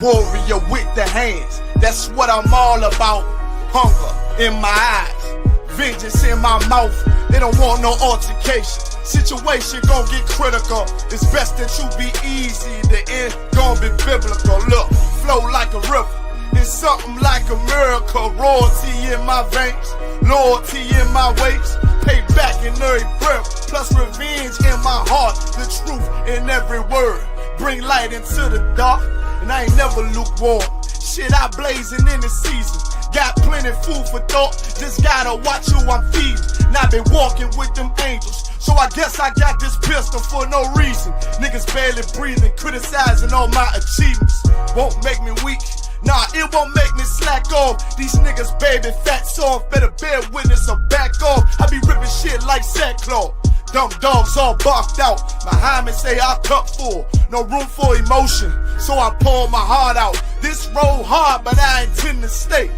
Warrior with the hands, that's what I'm all about. Hunger in my eyes, vengeance in my mouth. They don't want no altercation. Situation gon' get critical. It's best that you be easy. The end gon' be biblical. Look, flow like a river. It's something like a miracle. Royalty in my veins, loyalty in my ways. Pay back in every breath, plus revenge in my heart. The truth in every word. Bring light into the dark, and I ain't never lukewarm. Shit, I blazing in the season. Got plenty food for thought. Just gotta watch who I'm feeding. And I been walking with them angels, so I guess I got this pistol for no reason. Niggas barely breathing, criticizing all my achievements. Won't make me weak. Nah, it won't make me slack off. These niggas baby fat soft. Better bear witness or back off. I be ripping shit like sackcloth. Dumb dogs all barked out. My hymen say I cup full. No room for emotion, so I pour my heart out. This road hard, but I intend to stay.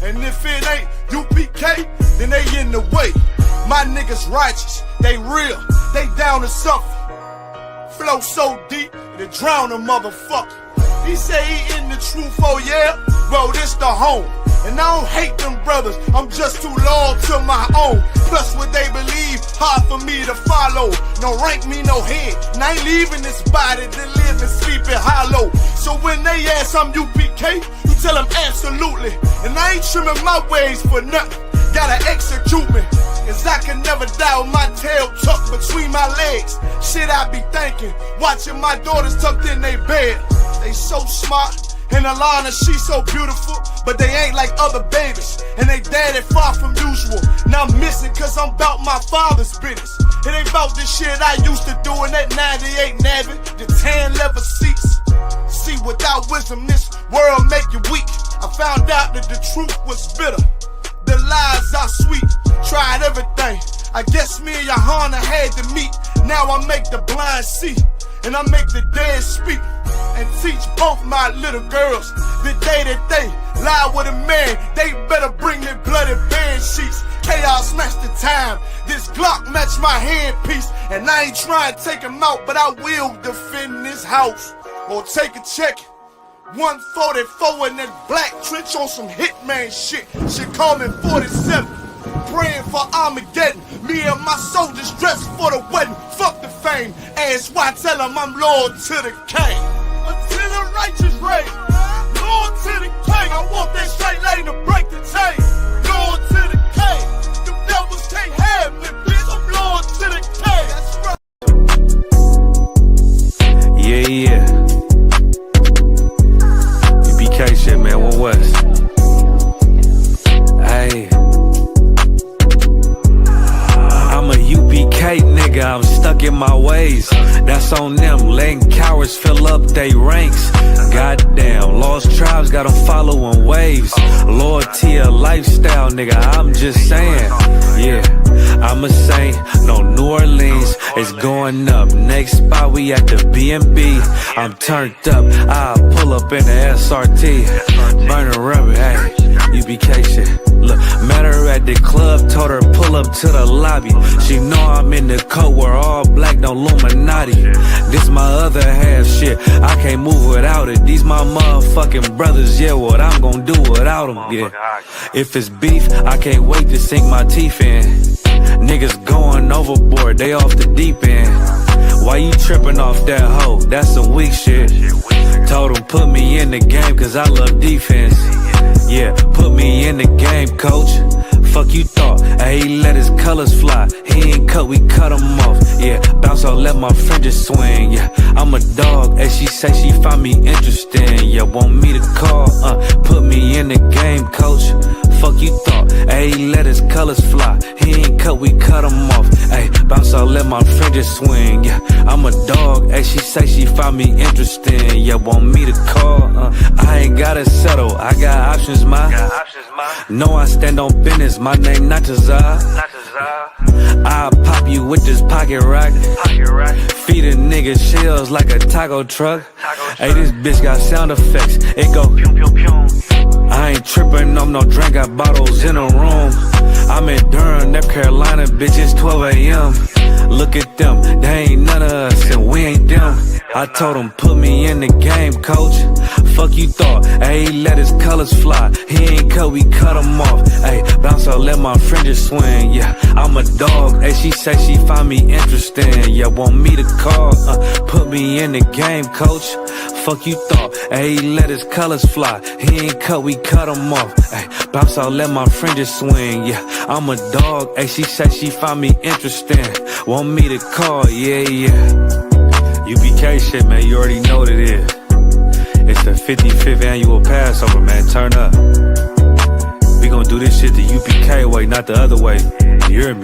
And if it ain't UPK, then they in the way. My niggas righteous, they real, they down to suffer. Flow so deep, it drown a motherfucker. He say he in the truth, oh yeah? Well, this the home. And I don't hate them brothers, I'm just too loyal to my own. Plus what they believe, hard for me to follow. No rank me, no head, and I ain't leaving this body to live and sleep in hollow. So when they ask I'm UPK, you tell them absolutely. And I ain't trimming my ways for nothing, gotta execute me. Cause I can never die with my tail tucked between my legs. Shit I be thinking, watching my daughters tucked in their bed. They so smart, and Alana, she so beautiful, but they ain't like other babies, and they daddy far from usual. Now I'm missing cause I'm about my father's business. It ain't about this shit I used to do in that 98 Navy, the tan leather seats. See, without wisdom, this world make you weak. I found out that the truth was bitter, the lies are sweet. Tried everything, I guess me and Johanna had to meet. Now I make the blind see, and I make the dead speak. And teach both my little girls the day that they lie with a man, they better bring their bloody bed sheets. Chaos match the time, this Glock match my handpiece. And I ain't trying to take him out, but I will defend this house. Or take a check, 144 in that black trench on some hitman shit. Shit call me 47, praying for Armageddon. Me and my soldiers dressed for the wedding. Fuck the fame, ask why, tell them I'm loyal to the king. Until the righteous reign, Lord to the king. I want that straight lane to break the chain. Lord to the king, the devils can't have me, bitch. I'm Lord to the king. That's right. Yeah. UPK shit, man. One West. Hey. I'm a UPK nigga, I'm stuck in my ways. That's on them, letting cowards fill up they ranks. Goddamn, lost tribes got them following waves. Loyalty a lifestyle, nigga, I'm just saying. Yeah, I'm a saint, no New Orleans, it's going up. Next spot, we at the B&B. I'm turned up, I'll pull up in the SRT. Burning rubber, hey, UPK shit. Look, met her at the club, told her pull up to the lobby. She know I'm in the coat, we're all black, no Illuminati. This my other half shit, I can't move without it. These my motherfucking brothers, yeah, what I'm gonna do without them, yeah. If it's beef, I can't wait to sink my teeth in. Niggas going overboard, they off the deep end. Why you tripping off that hoe? That's some weak shit. Told him put me in the game cause I love defense. Yeah, put me in the game, coach. Fuck you thought, he let his colors fly. He ain't cut, we cut him off. Yeah, bounce out, let my fringes swing. Yeah, I'm a dog, and she say she find me interesting. Yeah, want me to call, put me in the game, coach. Fuck you thought, he let his colors fly. He ain't cut, we cut him off. Hey, bounce out, let my fringes swing. Yeah, I'm a dog, and she say she find me interesting. Yeah, want me to call, I ain't gotta settle, I got options, ma. No, I stand on business, my name not Jazar. I'll pop you with this pocket rock. Feed a nigga shells like a taco truck. Hey, this bitch got sound effects, it go pew pew pew. I I ain't tripping on no drink, got bottles in a room. I'm in Durham, North Carolina, bitch, it's 12 a.m. Look at them, they ain't none of us, and we ain't them. I told him, put me in the game, coach. Fuck you thought, ayy, let his colors fly. He ain't cut, we cut him off. Ayy, bounce out, let my fringes swing, yeah. I'm a dog, ayy, she say she find me interesting, yeah. Want me to call, put me in the game, coach. Fuck you thought, ayy, let his colors fly. He ain't cut, we cut him off. Ayy, bounce out, let my fringes swing, yeah. I'm a dog, ayy, she say she find me interesting. Want me to call, yeah. UPK shit, man, you already know what it is. It's the 55th annual Passover, man, turn up. We gon' do this shit the UPK way, not the other way. You hear me?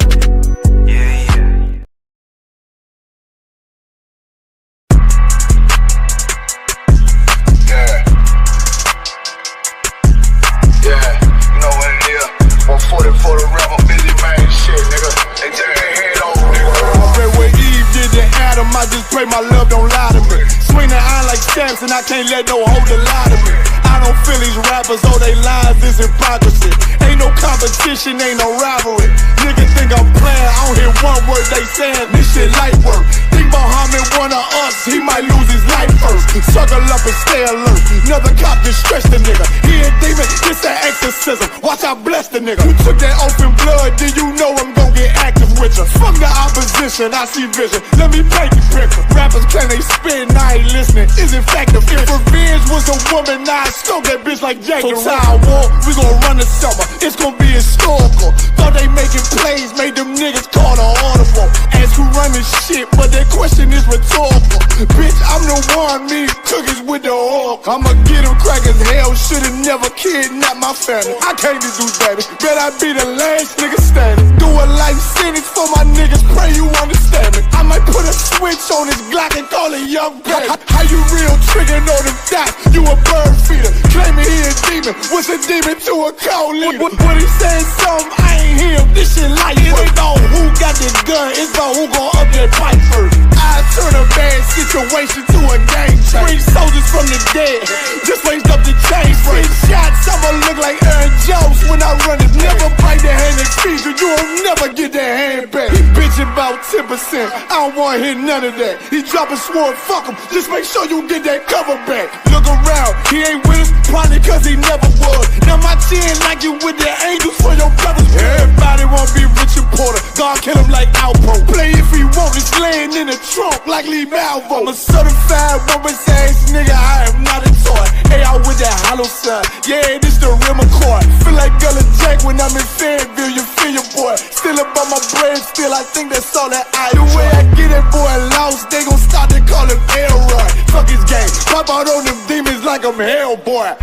I just pray my love don't lie to me. Swing the iron like Samson, I can't let no holder lie to me. I don't feel these rappers, all they lies is hypocrisy. Ain't no competition, ain't no rivalry. Niggas think I'm playing, I don't hear one word they saying. This shit light work. Think Muhammad one of us, he might lose his life first. Suckle up and stay alert. Another cop just stretch the nigga. He a demon, it's an exorcism. Watch I bless the nigga. You took that open blood, then you know I'm gon' get active with ya. Fuck the opposition, I see vision. Let me paint the picture. Rappers claim they spit and I ain't listening. Is it fact if revenge was a woman, I stroke that bitch like Jack the Ripper. War, we gon' run the summer. It's gon' be historical. Thought they making plays, made them niggas call the audible. Ask who run this shit, but that question is rhetorical. Bitch, I'm the one, me cookies with the oil. I'ma get them crackers, hell should've never kidnapped my family. I can't do baby, bet I be the last nigga standing. Do a life sentence for my niggas, pray you understand me. I might put a switch on this Glock and call it young baby. How you real trigger know them dots? You a bird feeder, claiming he a demon. What's a demon to a cold leader? When he said something, I ain't hear him. This shit like it ain't about who got the gun, it's about who gon' up that pipe first. I turn a bad situation to a game changer. Bring soldiers from the dead, just raised up the chain. Free shots, I'ma look like Aaron Jones when I run it. Never bite the hand and feed you, you'll never get that hand back. He bitchin' about 10%, I don't wanna hear none of that. He dropping sword, fuck him, just make sure you get that cover back. Look around, he ain't with us, probably cause he never was. Now my chin like you with the angels for your brothers. Everybody wanna be Richard Porter, God kill him like Alpo. Play if he want, it's laying in the trunk like Lee Malvo. I'm a certified woman's ass nigga, I am not a toy. Hey, I with that hollow side, yeah, this the real McCoy. Feel like Gullah Jack when I'm in Fayetteville, you feel your boy. Still up on my bread, still I think that's all that I do. The way I get that boy lost, they gon' start to call him Elroy. Fuck his game, pop out on them demons like I'm Hellboy.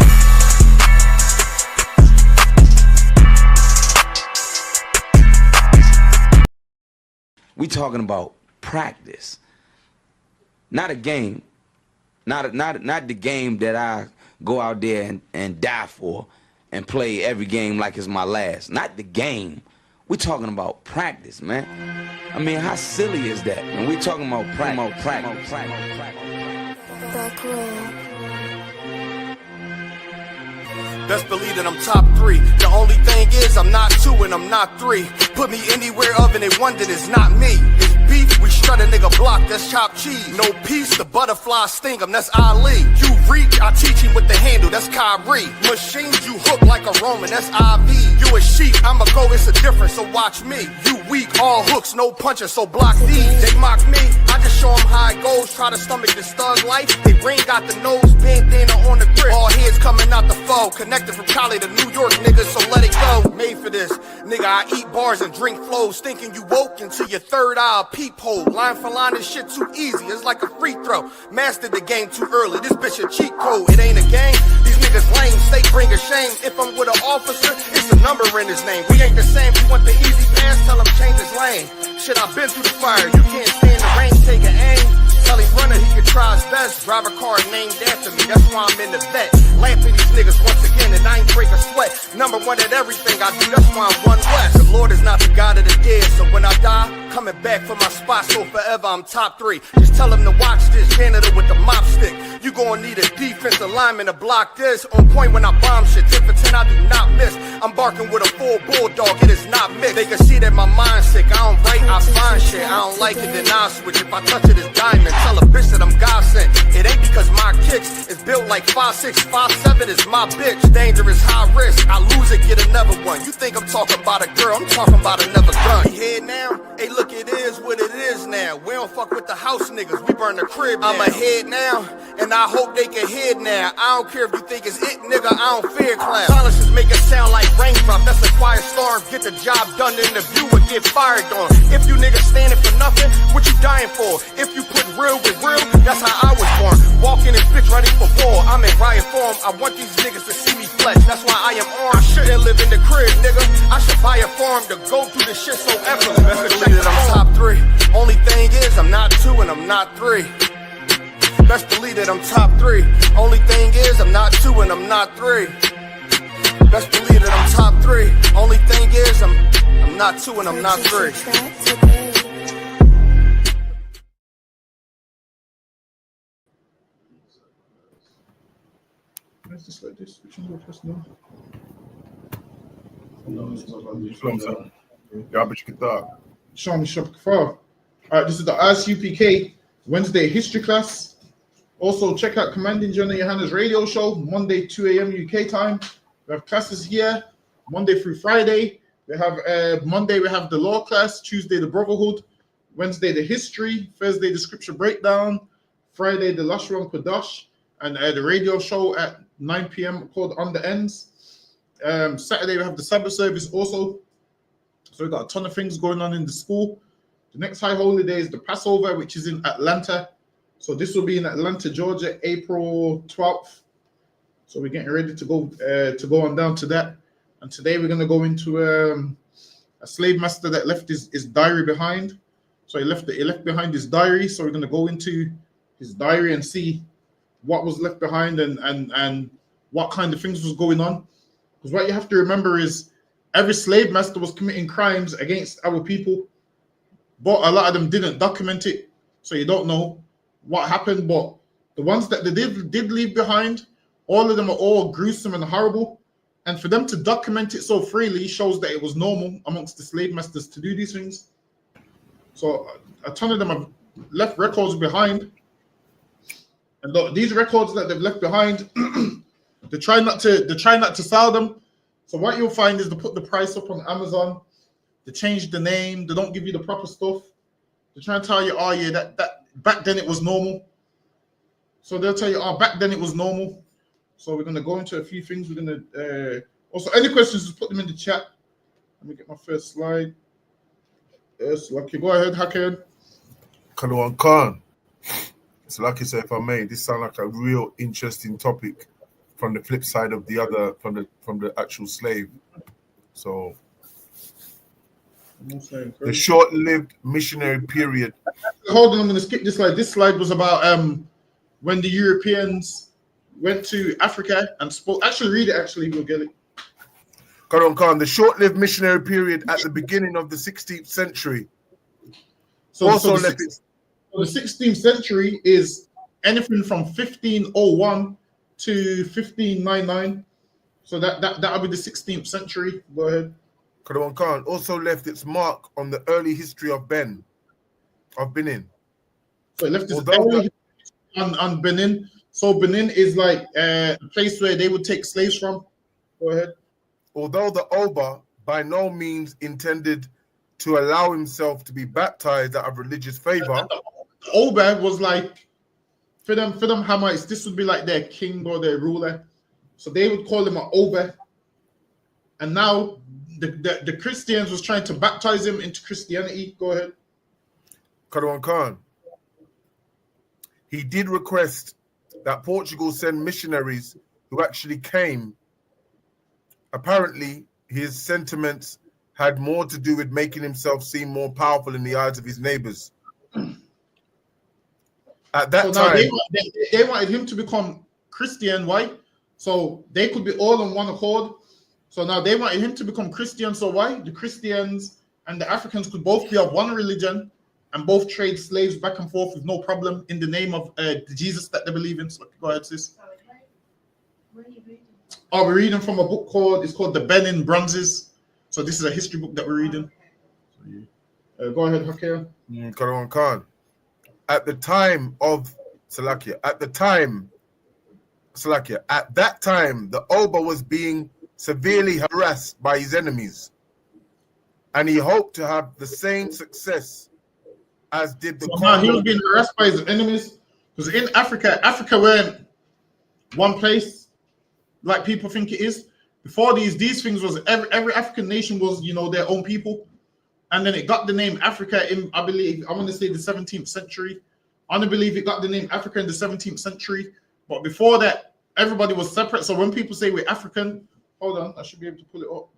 We talking about practice, not a game, not the game that I go out there and die for and play every game like it's my last. Not the game. We talking about practice, man. I mean, how silly is that? And we talking about practice. Best believe that I'm top 3. The only thing is I'm not 2 and I'm not 3. Put me anywhere of and they wonder it's not me. It's beef, we strut a nigga block, that's chopped cheese. No peace, the butterfly sting him, that's Ali. You reach, I teach him with the handle, that's Kyrie. Machines you hook like a Roman, that's IV. You a sheep, I'ma go, it's a difference, so watch me. You weak, all hooks, no punches, so block these. They mock me, I just show them how it goes. Try to stomach this thug life. They brain got the nose, bandana on the grip. All heads coming out the foe. Connected from Cali to New York, niggas, so let it go. Made for this, nigga, I eat bars and drink flows. Thinking you woke into your third eye peephole. Line for line, this shit too easy, it's like a free throw. Mastered the game too early, this bitch a cheat code. It ain't a game, these niggas lame, state bring a shame. If I'm with an officer, it's a number in his name. We ain't the same, you want the easy pass, tell him change his lane. Shit, I've been through the fire, you can't stay in the rain, take an aim. Tell him runner, he can try his best. Drive a car named after me, that's why I'm in the vet. Laughing these niggas once again, and I ain't break a sweat. Number one at everything I do, that's why I'm one west. The Lord is not the God of the dead, so when I die, coming back for my spot, so forever I'm top 3. Just tell him to watch this janitor with the mop stick. You gon' need a defensive lineman to block this. On point when I bomb shit, 10 for 10 and I do not miss. I'm barking with a full bulldog, it is not mixed. They can see that my mind's sick, I don't write, I find shit. I don't like it, then I'll switch. If I touch it, it's diamond. Tell a bitch that I'm God sent. It ain't because my kicks is built like 5'6", 5'7" is my bitch. Dangerous, high risk, I lose it, get another one. You think I'm talking about a girl, I'm talking about another gun. We here now, hey look, it is what it is now. We don't fuck with the house niggas, we burn the crib now. I'm ahead now, and I hope they can hear now. I don't care if you think it's it, nigga, I don't fear clowns. Silences make it sound like raindrop, that's a quiet storm. Get the job done in the view and get fired on. If you niggas standing for nothing, what you dying for? If you put real with real, that's how I was born. Walking this bitch ready for war, I'm in riot form. I want these niggas to see me flex, that's why I am armed. I shouldn't live in the crib, nigga, I should buy a farm to go through this shit so effortless. Best believe that I'm top 3. Only thing is, I'm not 2 and I'm not 3. Best believe that I'm top 3. Only thing is, I'm not 2 and I'm not 3. Best believe that I'm top 3. Only thing is, I'm not 2 and I'm not 3. Let's just like this. Which one do I press now? Show me ISUPK. All right, this is the ISUPK Wednesday history class. Also, check out Commanding General Johanna's radio show, Monday, 2 a.m. UK time. We have classes here, Monday through Friday. We have Monday, we have the law class, Tuesday, the brotherhood, Wednesday, the history, Thursday, the scripture breakdown, Friday, the Lashron Kodash, and the radio show at 9 p.m. called On the Ends. Saturday, we have the Sabbath service also. So we've got a ton of things going on in the school. The next high holy day is the Passover, which is in Atlanta. So this will be in Atlanta, Georgia, April 12th. So we're getting ready to go on down to that. And today we're going to go into a slave master that left his diary behind. So he left behind his diary. So we're going to go into his diary and see what was left behind and what kind of things was going on. Because what you have to remember is every slave master was committing crimes against our people, but a lot of them didn't document it. So you don't know what happened. But the ones that they did leave behind, all of them are all gruesome and horrible. And for them to document it so freely shows that it was normal amongst the slave masters to do these things. So a ton of them have left records behind. And look, these records that they've left behind, they try not to sell them. So what you'll find is they put the price up on Amazon, they change the name, they don't give you the proper stuff. They try and tell you, oh yeah, that back then it was normal. So they'll tell you, oh, back then it was normal. So we're gonna go into a few things. We're gonna also any questions, just put them in the chat. Let me get my first slide. Yes, Lucky, go ahead, Hakan. Kalwan Khan. It's Lucky, so if I may, this sounds like a real interesting topic from the flip side of the other, from the actual slave. So the short-lived missionary period. Hold on, I'm gonna skip this slide. This slide was about when the Europeans went to Africa and spoke. Actually, read it. Actually, we'll get it. Kalwan Khan, the short-lived missionary period at the beginning of the 16th century. So the 16th century is anything from 1501 to 1599. So that'll be the 16th century. Go ahead. Kalwan Khan also left its mark on the early history of Benin. So it left its early on Benin. So Benin is like a place where they would take slaves from. Go ahead. Although the Oba by no means intended to allow himself to be baptized out of religious favor. Oba was like, for them Hamites, this would be like their king or their ruler. So they would call him an Oba. And now the Christians was trying to baptize him into Christianity. Go ahead. Kalwan Khan. He did request that Portugal send missionaries who actually came. Apparently, his sentiments had more to do with making himself seem more powerful in the eyes of his neighbors. At that time, they wanted him to become Christian, why? So they could be all on one accord. So now they wanted him to become Christian, so why? The Christians and the Africans could both be of one religion and both trade slaves back and forth with no problem in the name of the Jesus that they believe in. So go ahead, sis. Oh, we're reading from a book it's called The Benin Bronzes. So this is a history book that we're reading. Go ahead, Hakia. Karawan Khan. At the time of Salakia, at that time, the Oba was being severely harassed by his enemies, and he hoped to have the same success as did the. So he was being harassed by his enemies because in Africa weren't one place like people think it is. Before these things was every African nation was their own people, and then it got the name Africa in I want to say the 17th century. I don't believe it got the name Africa in the 17th century, but before that everybody was separate. So when people say we're African, hold on, I should be able to pull it up.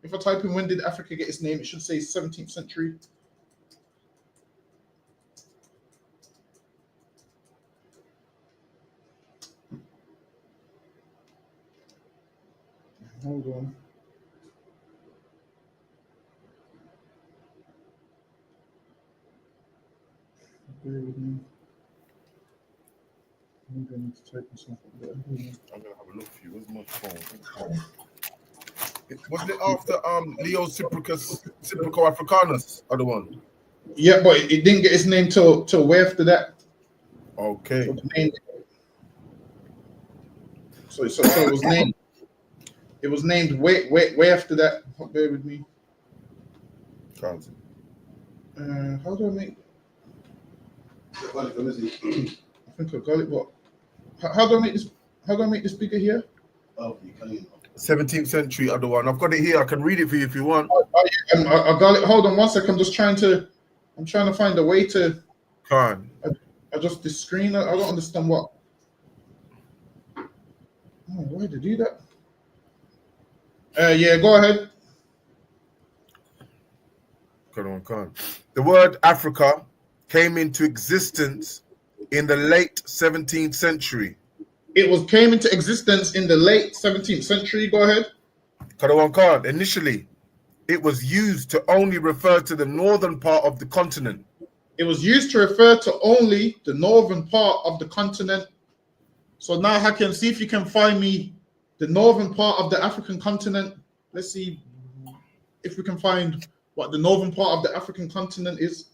If I type in when did Africa get its name, it should say 17th century. Hold on. Bear with me. I'm going to type this up there. I'm gonna have a look for you. Where's my phone? Wasn't it after Leo Cyprico Africanus, other one? Yeah, but it didn't get its name till way after that. Okay. So it was named. It was named way after that. Bear with me. Can't. How do I make? I think I got it. But how do I make this? How do I make this bigger here? Oh, you can. 17th century, other one. I've got it here. I can read it for you if you want. I got it. Hold on 1 second. I'm trying to find a way to. Fine. I just the screen. I don't understand what. Oh, why did you do that? Yeah, go ahead. The word Africa came into existence in the late 17th century. It came into existence in the late 17th century. Go ahead. Initially, it was used to only refer to the northern part of the continent. It was used to refer to only the northern part of the continent. So now I can see if you can find me the northern part of the African continent. Let's see if we can find what the northern part of the African continent is.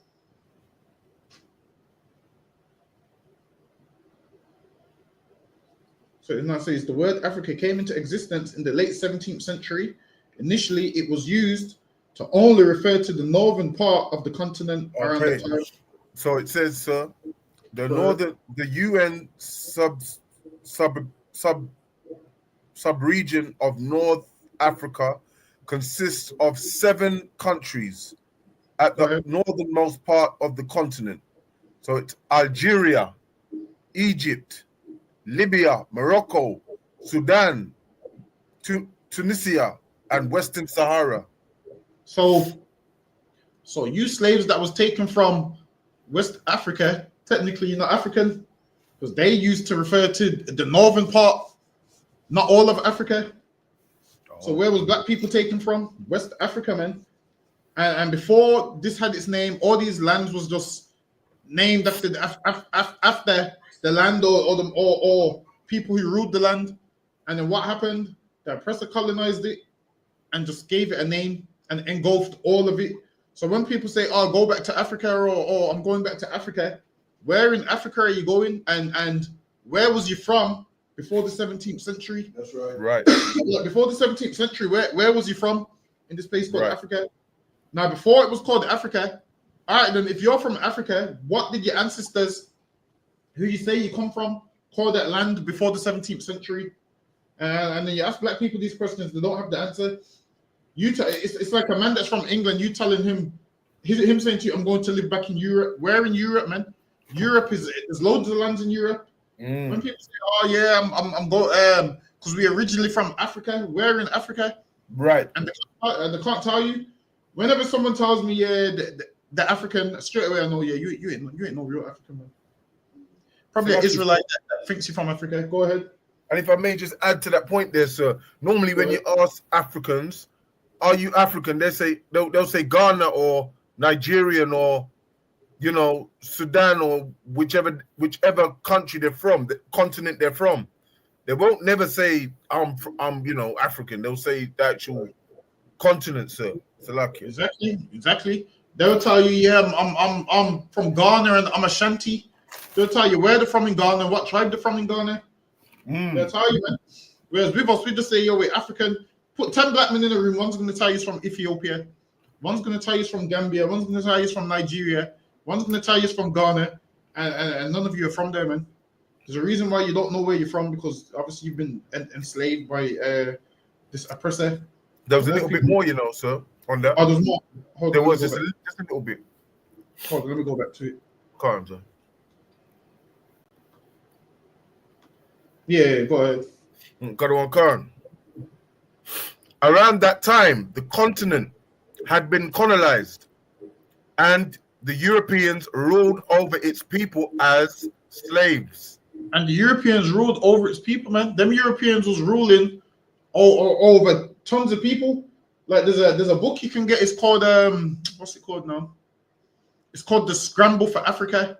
So it now says the word Africa came into existence in the late 17th century. Initially, it was used to only refer to the northern part of the continent around the time. So it says, sir, the UN sub-region of North Africa consists of 7 countries at the northernmost part of the continent. So it's Algeria, Egypt, Libya, Morocco, Sudan, Tunisia, and Western Sahara. So you slaves that was taken from West Africa, technically you're not African, because they used to refer to the northern part, not all of Africa. So where was black people taken from? West Africa, man. And before this had its name, all these lands was just named after the land or people who ruled the land. And then what happened? The oppressor colonized it and just gave it a name and engulfed all of it. So when people say, "Oh, go back to Africa," or "I'm going back to Africa," where in Africa are you going? And where was you from before the 17th century? That's right. Right. Before the 17th century, where was you from in this place called Africa? Now, before it was called Africa, all right, then if you're from Africa, what did your ancestors, who you say you come from, call that land before the 17th century? And then you ask black people these questions, they don't have the answer. It's like a man that's from England, you telling him saying to you, "I'm going to live back in Europe." Where in Europe, man? Europe there's loads of lands in Europe. When people say, "Oh yeah, I'm going," because we originally from Africa. Where in Africa? Right. And they can't tell you. Whenever someone tells me, "Yeah, the African," straight away I know, yeah, you ain't no real African, man. Probably an Israelite that thinks you're from Africa. Go ahead. And if I may just add to that point there, sir. Normally when you ask Africans, "Are you African?" they'll say Ghana or Nigerian or Sudan or whichever country they're from, the continent they're from. They won't never say I'm African. They'll say the actual continent, sir. Salakia. Exactly. They'll tell you, yeah, I'm from Ghana and I'm Ashanti. They'll tell you where they're from in Ghana, what tribe they're from in Ghana. They'll tell you, man. Whereas with us, we just say, yo, we're African. Put 10 black men in a room. One's going to tell you he's from Ethiopia. One's going to tell you he's from Gambia. One's going to tell you he's from Nigeria. One's going to tell you he's from Ghana. And none of you are from there, man. There's a reason why you don't know where you're from, because obviously you've been enslaved by this oppressor. There was a little bit more, sir, on that. Oh, there's more. There was just a little bit. Hold on, let me go back to it. Calm, sir. Yeah, go ahead. Karawan Khan. Around that time, the continent had been colonized, and the Europeans ruled over its people as slaves. And the Europeans ruled over its people, man. Them Europeans was ruling over tons of people. Like there's a book you can get. It's called what's it called now? It's called The Scramble for Africa.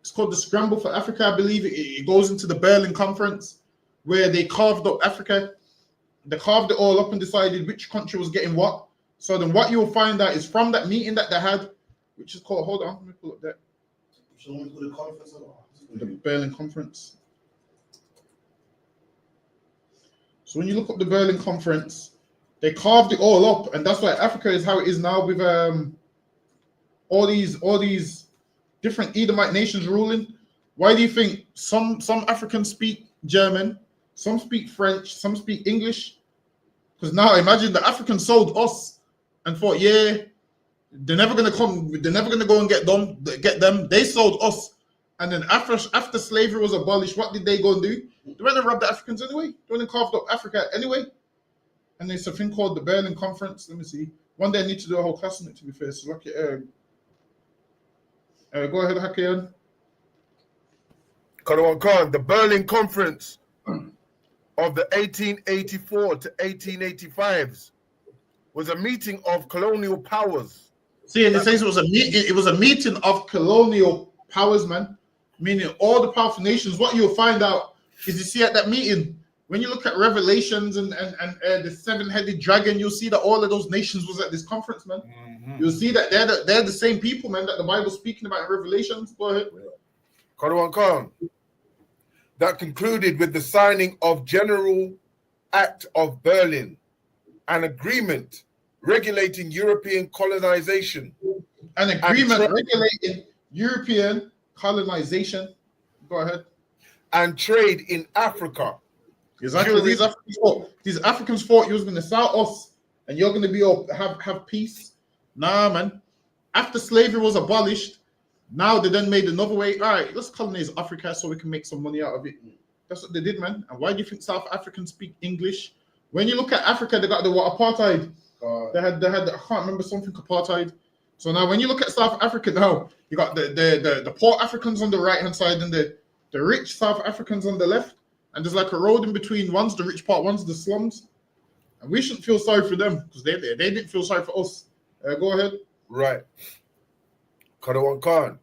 It's called The Scramble for Africa. I believe it goes into the Berlin Conference, where they carved up Africa. They carved it all up and decided which country was getting what. So then what you'll find out is from that meeting that they had, which is called, hold on, let me pull up that. The Berlin Conference. So when you look up the Berlin Conference, they carved it all up, and that's why Africa is how it is now, with all these different Edomite nations ruling. Why do you think some Africans speak German, some speak French, some speak English? Because now imagine the Africans sold us and thought, yeah, they're never gonna come, they're never gonna go and get them. They sold us. And then after slavery was abolished, what did they go and do? They went and robbed the Africans anyway. They went and carved up Africa anyway. And there's a thing called the Berlin Conference. Let me see. One day I need to do a whole class on it, to be fair. So go ahead, Hakian. Karawan Khan, the Berlin Conference of the 1884 to 1885s was a meeting of colonial powers. See, and it says it was a meeting of colonial powers, man. Meaning all the powerful nations. What you'll find out is, you see at that meeting, when you look at Revelations and the seven-headed dragon, you'll see that all of those nations was at this conference, man. Mm-hmm. You'll see that they're the same people, man, that the Bible's speaking about in Revelations. Go ahead. Karawan Khan. That concluded with the signing of General Act of Berlin, an agreement regulating European colonization. An agreement regulating European colonization. Go ahead. And trade in Africa. Exactly. These Africans thought you was going to sell us and you're going to be have peace. Nah, man. After slavery was abolished, now they then made another way. All right, let's colonize Africa so we can make some money out of it. That's what they did, man. And why do you think South Africans speak English? When you look at Africa, they got the apartheid. They had I can't remember something apartheid. So now when you look at South Africa now, you got the poor Africans on the right hand side and the rich South Africans on the left. And there's like a road in between. One's the rich part, one's the slums. And we shouldn't feel sorry for them because they didn't feel sorry for us. Go ahead. Right. Karawan Khan.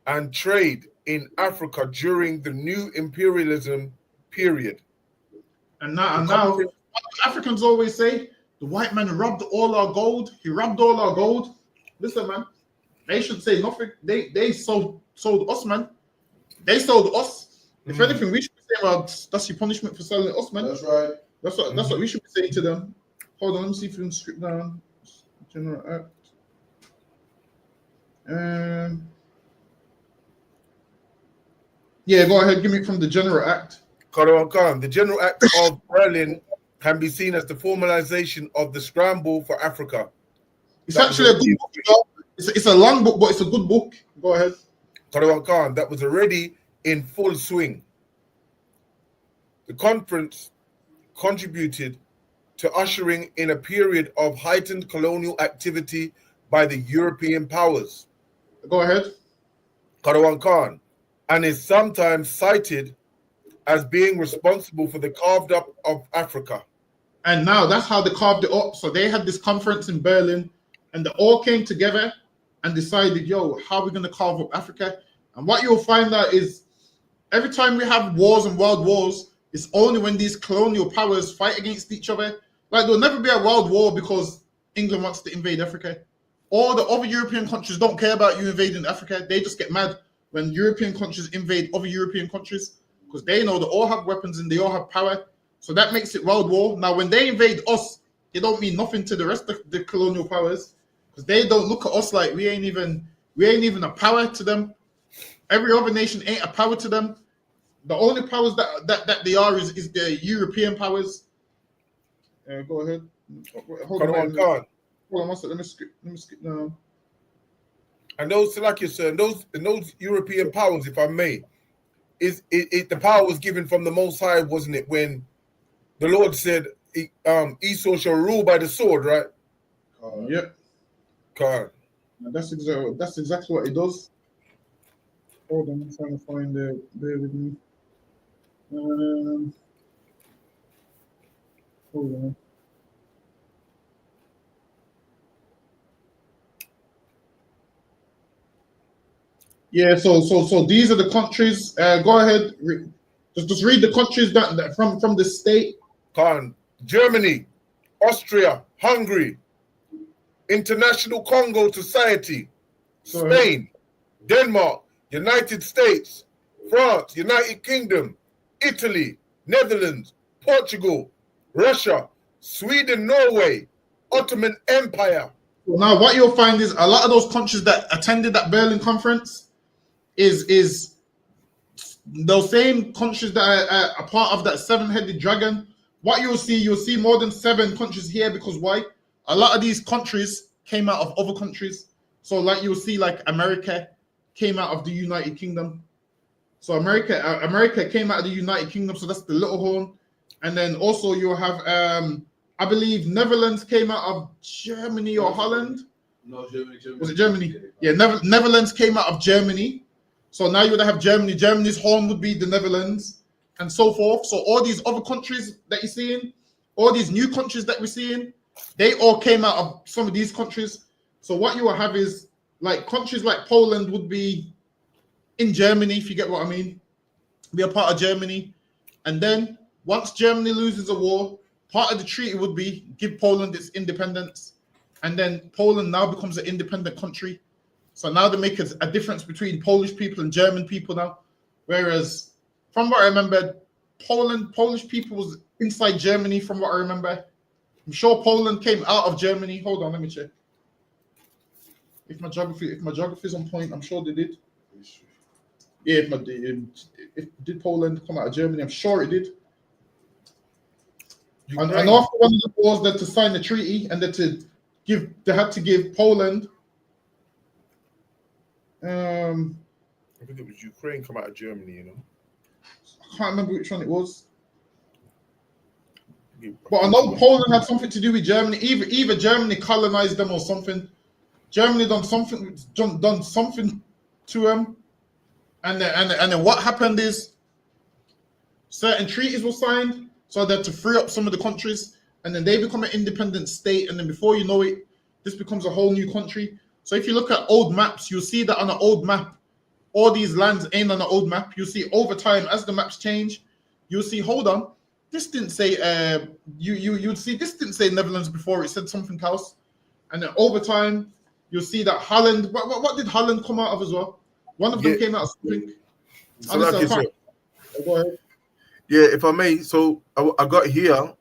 And trade in Africa during the new imperialism period. And now Africans always say, the white man robbed all our gold. He robbed all our gold. Listen, man, they should say nothing. They sold us, man. They sold us. If anything, we should be saying, well, that's your punishment for selling us, man. That's right. That's what we should be saying to them. Hold on, let me see if we can script down. General Act. Yeah, go ahead. Give me from the General Act. Karawan Khan, the General Act of Berlin can be seen as the formalization of the Scramble for Africa. It's actually a good book. You know? It's a long book, but it's a good book. Go ahead. Karawan Khan, that was already in full swing. The conference contributed to ushering in a period of heightened colonial activity by the European powers. Go ahead. Karawan Khan, and is sometimes cited as being responsible for the carved up of Africa. And now that's how they carved it up. So they had this conference in Berlin and they all came together and decided, yo, how are we going to carve up Africa? And what you'll find out is Every time we have wars and world wars, it's only when these colonial powers fight against each other. Like there'll never be a world war because England wants to invade Africa. All the other European countries don't care about you invading Africa. They just get mad when European countries invade other European countries because they know they all have weapons and they all have power. So that makes it world war. Now, when they invade us, it don't mean nothing to the rest of the colonial powers because they don't look at us like we ain't even a power to them. Every other nation ain't a power to them. The only powers that they are is the European powers. Go ahead. Hold on one second. Let me skip now. And those, like you said, those European powers, if I may, the power was given from the Most High, wasn't it? When the Lord said, Esau shall rule by the sword, right? Yep. God. That's exactly what it does. Hold on, I'm trying to find it. Bear with me. Hold on. Yeah, so these are the countries. Go ahead. Just read the countries that from the state. Germany, Austria, Hungary, International Congo Society, Spain, Denmark, United States, France, United Kingdom, Italy, Netherlands, Portugal, Russia, Sweden, Norway, Ottoman Empire. Now, what you'll find is a lot of those countries that attended that Berlin conference is those same countries that are a part of that seven-headed dragon. What you'll see more than 7 countries here because why? A lot of these countries came out of other countries. So like you'll see like America came out of the United Kingdom. So America came out of the United Kingdom, so that's the little horn. And then also you'll have I believe Netherlands came out of Germany or Holland. No, Germany. Was it Germany? Yeah, Netherlands came out of Germany. So now you would have Germany. Germany's horn would be the Netherlands and so forth. So all these other countries that you're seeing, all these new countries that we're seeing, they all came out of some of these countries. So what you will have is like countries like Poland would be in Germany, if you get what I mean, be a part of Germany. And then once Germany loses a war, part of the treaty would be give Poland its independence. And then Poland now becomes an independent country. So now they make a difference between Polish people and German people now. Whereas from what I remember, Polish people was inside Germany from what I remember. I'm sure Poland came out of Germany. Hold on, let me check. If my geography is on point, I'm sure they did. Yeah, if did Poland come out of Germany? I'm sure it did. And after one of the wars, that to sign the treaty and that they had to give Poland. I think it was Ukraine come out of Germany, you know. I can't remember which one it was. But I know Poland had something to do with Germany. Either Germany colonized them or something. Germany done something to them. And then what happened is certain treaties were signed so that to free up some of the countries, and then they become an independent state, and then before you know it, this becomes a whole new country. So if you look at old maps, you'll see that on an old map, all these lands ain't on an old map. You'll see over time as the maps change, you'll see, hold on, this didn't say you'd see this didn't say Netherlands before, it said something else. And then over time, you'll see that Holland, what did Holland come out of as well? One of them came out of something. So like go ahead. Yeah, if I may, so I got here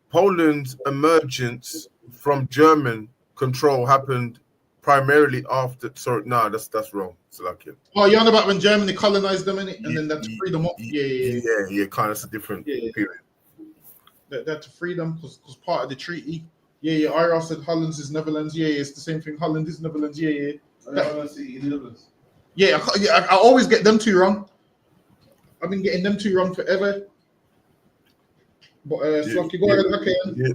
Poland's emergence from German control happened primarily after. Sorry, no, that's wrong. Salakia. Oh, you're on about when Germany colonized them, innit? And then that to free them up. Yeah. Kind of, it's a different period. That to free them because part of the treaty. Yeah. IRA said Holland is Netherlands. Yeah, it's the same thing. Holland is Netherlands. Yeah. I always get them two wrong. I've been getting them two wrong forever. But Slacky, go ahead. Okay. Yeah,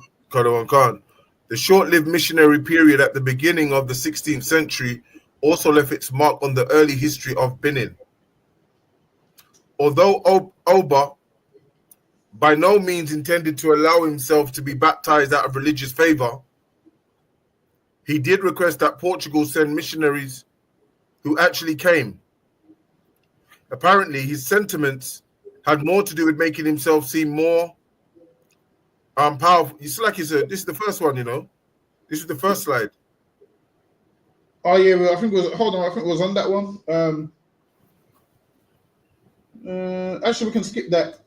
Khan. The short-lived missionary period at the beginning of the 16th century also left its mark on the early history of Benin. Although Oba by no means intended to allow himself to be baptized out of religious favor, he did request that Portugal send missionaries who actually came. apparently his sentiments had more to do with making himself seem more powerful. It's like he said, this is the first one, you know. This is the first slide. Oh yeah, well, I think it was. Hold on, I think it was on that one. Actually, we can skip that.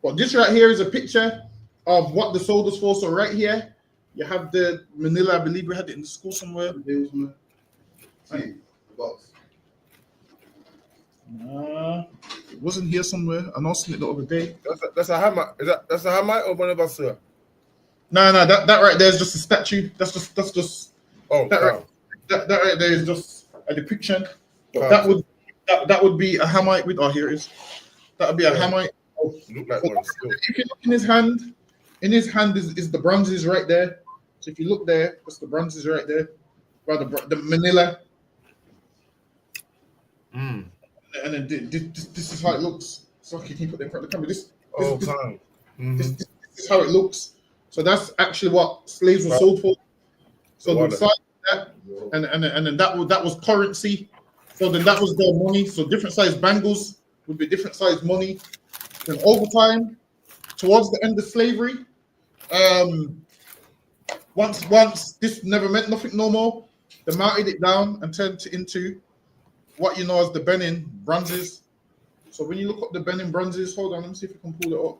But this right here is a picture of what the soldiers for. So right here, you have the Manila. I believe we had it in the school somewhere. Right. It wasn't here somewhere. I know seen it the other day. That's a hammer. That's a hammer or one of us, sir? No, that right there is just a statue. That's just. Oh, that right there is just a depiction. But that would be a Hamite with. Oh, here it is. That would be a Hamite. Oh, look like one still. If you look in his hand is the bronzes right there. So if you look there, that's the bronzes right there. By the Manila. Mm. And then this is how it looks. So can you put that in front of the camera? This is how it looks. So that's actually what slaves were sold for. So the side of that, and then that was currency. So then that was their money. So different size bangles would be different size money. Then over time, towards the end of slavery, once this never meant nothing no more, they melted it down and turned it into what you know as the Benin bronzes. So when you look up the Benin bronzes, hold on, let me see if I can pull it up.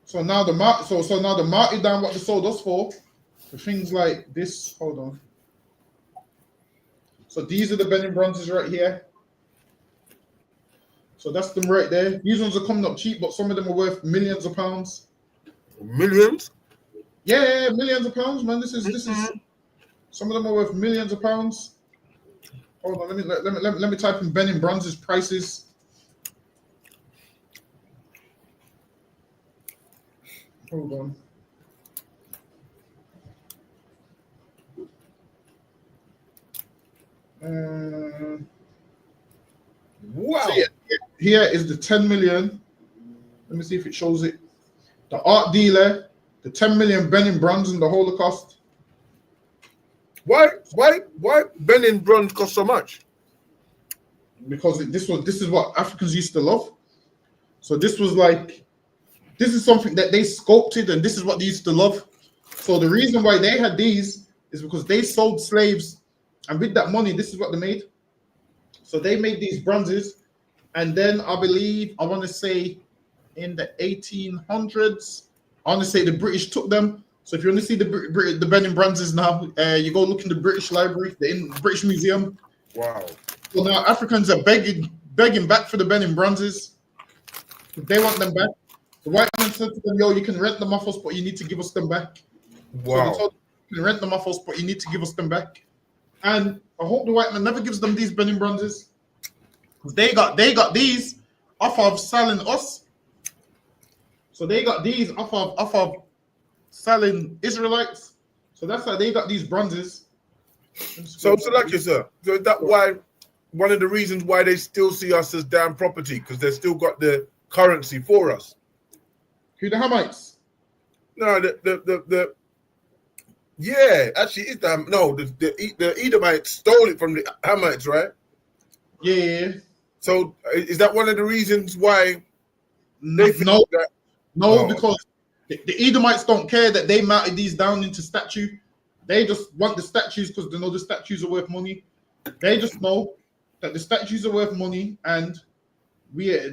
So now the melted down what they sold us for things like this. Hold on. So these are the Benin bronzes right here. So that's them right there. These ones are coming up cheap, but some of them are worth millions of pounds. Millions? Yeah, millions of pounds, man. This is some of them are worth millions of pounds. Hold on, let me type in Benin bronzes prices. Hold on. Wow. So here is the 10 million. Let me see if it shows it. The art dealer, the 10 million Benin bronze in the Holocaust. Why Benin bronze cost so much? Because this is what Africans used to love. So this is something that they sculpted, and this is what they used to love. So the reason why they had these is because they sold slaves, and with that money, this is what they made. So they made these bronzes, and then I want to say in the 1800s, I want to say the British took them. So if you want to see the Benin bronzes now, you go look in the British Library, the British Museum. Wow. So now Africans are begging back for the Benin bronzes. They want them back. The white man said to them, yo, you can rent them off us, but you need to give us them back. Wow. So they told them, you can rent them off us, but you need to give us them back. And I hope the white man never gives them these Benin bronzes. Because they got these off of selling us. So they got these off of selling Israelites. So that's why they got these bronzes. So like you, sir. So is that why one of the reasons why they still see us as damn property? Because they still got the currency for us. Who, the Hamites? No, the yeah, actually it's the Edomites stole it from the Hamites, right? Yeah. So is that one of the reasons why No, that? Because the Edomites don't care that they melted these down into statue. They just want the statues because they know the statues are worth money. They just know that the statues are worth money, and they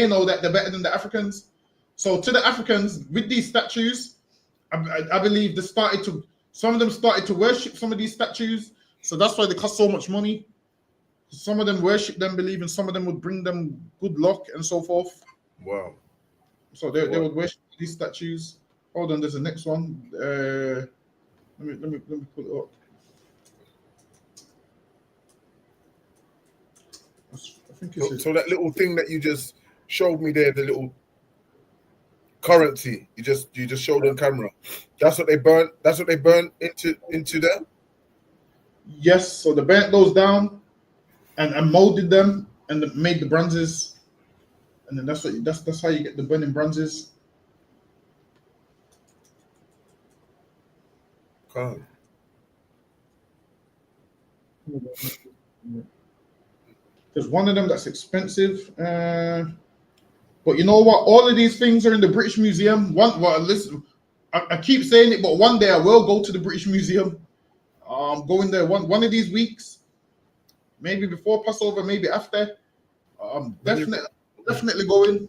know that they're better than the Africans. So to the Africans, with these statues, I believe some of them started to worship some of these statues. So that's why they cost so much money. Some of them worship them, believing some of them would bring them good luck and so forth. Wow. So they would worship these statues. Hold on, there's the next one. Let me put it up. I think so that little thing that you just showed me there, the little currency you just showed on camera. That's what they burnt. That's what they burnt into there. Yes. So they burnt those down and molded them and made the bronzes, and then that's how you get the Benin bronzes. There's one of them that's expensive. But you know what? All of these things are in the British Museum. Listen, I keep saying it, but one day I will go to the British Museum. I'm going there one of these weeks, maybe before Passover, maybe after. Definitely going.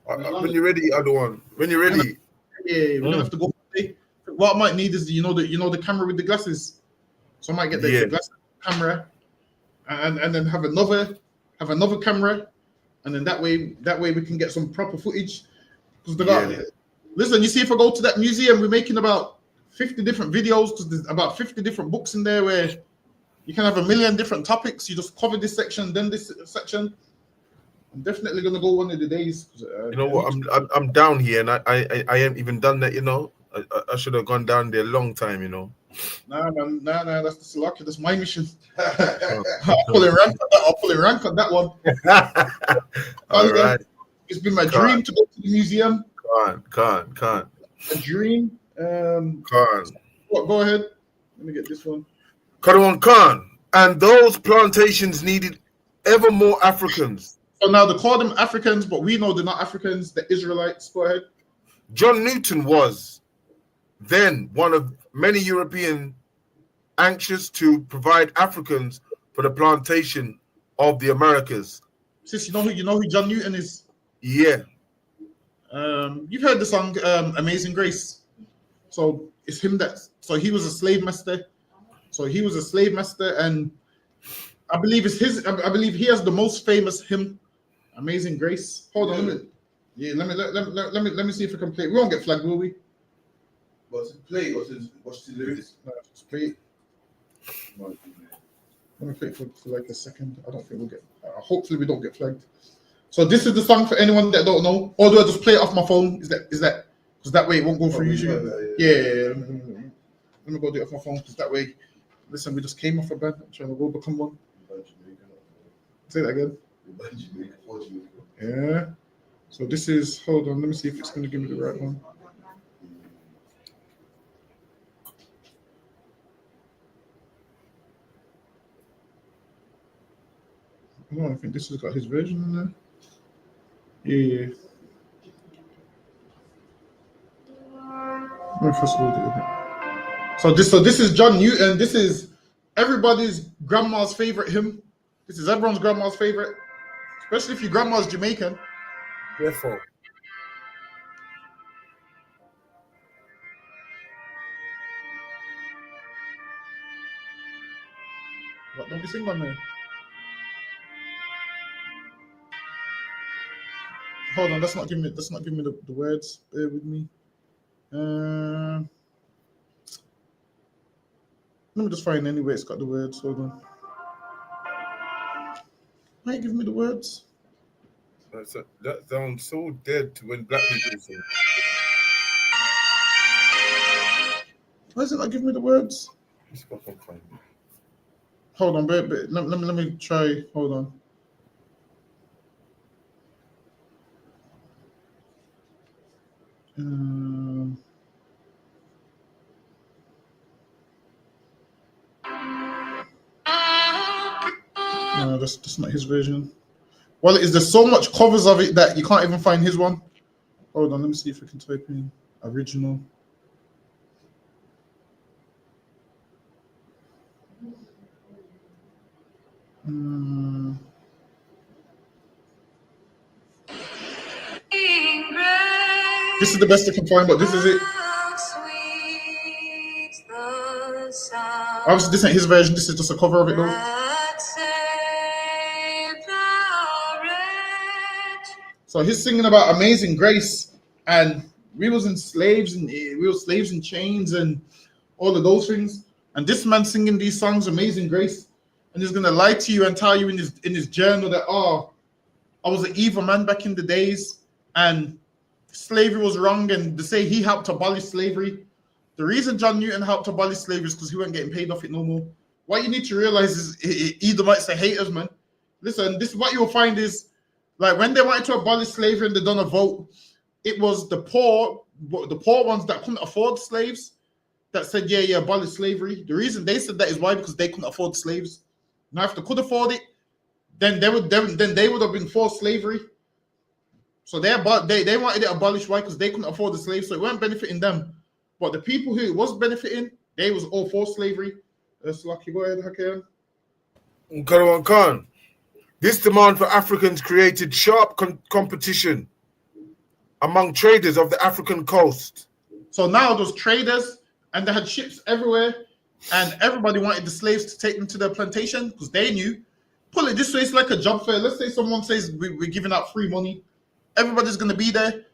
When you're ready, other one. When you're ready. Yeah, we're gonna have to go. What I might need is the camera with the glasses. So I might get the glass camera, and then have another camera, and then that way we can get some proper footage. Because listen, you see, if I go to that museum, we're making about 50 different videos because there's about 50 different books in there where you can have a million different topics. You just cover this section, then this section. I'm definitely gonna go one of the days. You know what? I'm down here, and I ain't even done that. You know, I should have gone down there a long time. You know. Nah, that's the lucky. That's my mission. I'll pull a rank on that one. All right. It's been my dream to go to the museum. Can't. A dream. Go ahead. Let me get this one. Khan. And those plantations needed ever more Africans. So now they call them Africans, but we know they're not Africans. They're Israelites. Go ahead. John Newton was then one of many European anxious to provide Africans for the plantation of the Americas. Sis, you know who John Newton is? Yeah. You've heard the song Amazing Grace. So it's him so he was a slave master. And I believe I believe he has the most famous hymn, Amazing Grace. Hold on a minute. Yeah, let me see if I can play it. We won't get flagged, will we? What's it play? What's the lyrics? Let's play it. Let me play it for like a second. I don't think we'll get. Hopefully we don't get flagged. So this is the song for anyone that don't know. Or do I just play it off my phone? Is that because that way it won't go through YouTube? Yeah. Let me go do it off my phone because that way. Listen, we just came off a band. I'm trying to go become one. Say that again. Yeah. So this is. Hold on. Let me see if it's going to give me the right one. I think this has got his version in there. Yeah. So this is John Newton. This is everybody's grandma's favorite hymn. This is everyone's grandma's favorite, especially if your grandma's Jamaican. Therefore. What don't you sing on there? Hold on, that's not giving me the words. Bear with me. Let me just find anyway. It's got the words. Hold on. Might give me the words. That sounds so dead to when black people sing. Why is it not giving me the words? Let's go and find it. Hold on, let me try. Hold on. No, that's not his version. Well, there's so much covers of it that you can't even find his one. Hold on, let me see if I can type in original. This is the best I can find, but this is it. Obviously, this ain't his version. This is just a cover of it, though. So he's singing about Amazing Grace, and we was slaves in chains and all of those things. And this man singing these songs, Amazing Grace, and he's gonna lie to you and tell you in his journal that I was an evil man back in the days, and slavery was wrong, and to say he helped abolish slavery. The reason John Newton helped abolish slavery is because he wasn't getting paid off it no more. What you need to realize is Edomites are haters, man. Listen, this is what you'll find is, like, when they wanted to abolish slavery and they done a vote, it was the poor ones that couldn't afford slaves that said, yeah, abolish slavery. The reason they said that is why? Because they couldn't afford slaves. Now, if they could afford it, then they would have been for slavery. So they wanted it abolished. Why? Because they couldn't afford the slaves, so it weren't benefiting them. But the people who it was benefiting, they was all for slavery. That's lucky. Go ahead, Hakim. Karawan Khan. This demand for Africans created sharp competition among traders of the African coast. So now those traders, and they had ships everywhere, and everybody wanted the slaves to take them to their plantation because they knew, pull it this way, it's like a job fair. Let's say someone says we're giving out free money. Everybody's going to be there.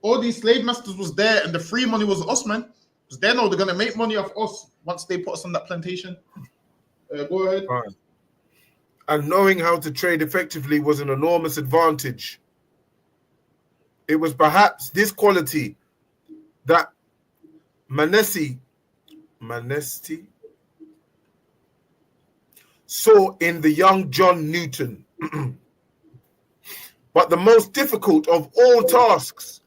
All these slave masters was there, and the free money was us, man. Because they know they're going to make money off us once they put us on that plantation. Go ahead. Right. And knowing how to trade effectively was an enormous advantage. It was perhaps this quality that Manesti saw in the young John Newton. But the most difficult of all tasks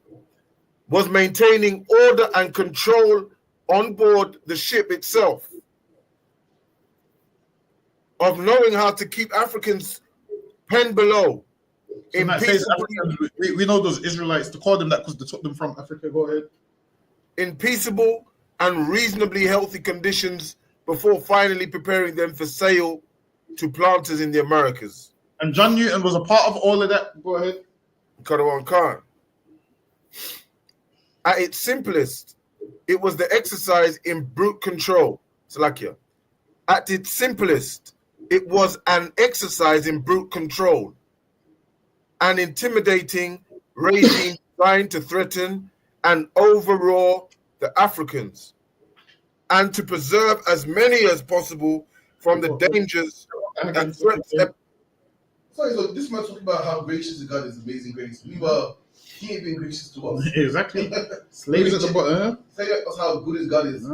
was maintaining order and control on board the ship itself, of knowing how to keep Africans penned below. So we know those Israelites, to call them that because they took them from Africa. Go ahead. In peaceable and reasonably healthy conditions before finally preparing them for sale to planters in the Americas. And John Newton was a part of all of that. Go ahead. Karawan Khan. At its simplest, it was the exercise in brute control. Salakia. At its simplest, it was an exercise in brute control, an intimidating regime designed to threaten and overawe the Africans, and to preserve as many as possible from the dangers and threats. Sorry, so this man talking about how gracious the God is, amazing grace. Meanwhile, he ain't been gracious to us. Exactly. Slaves at the bottom. Say us how good his God is.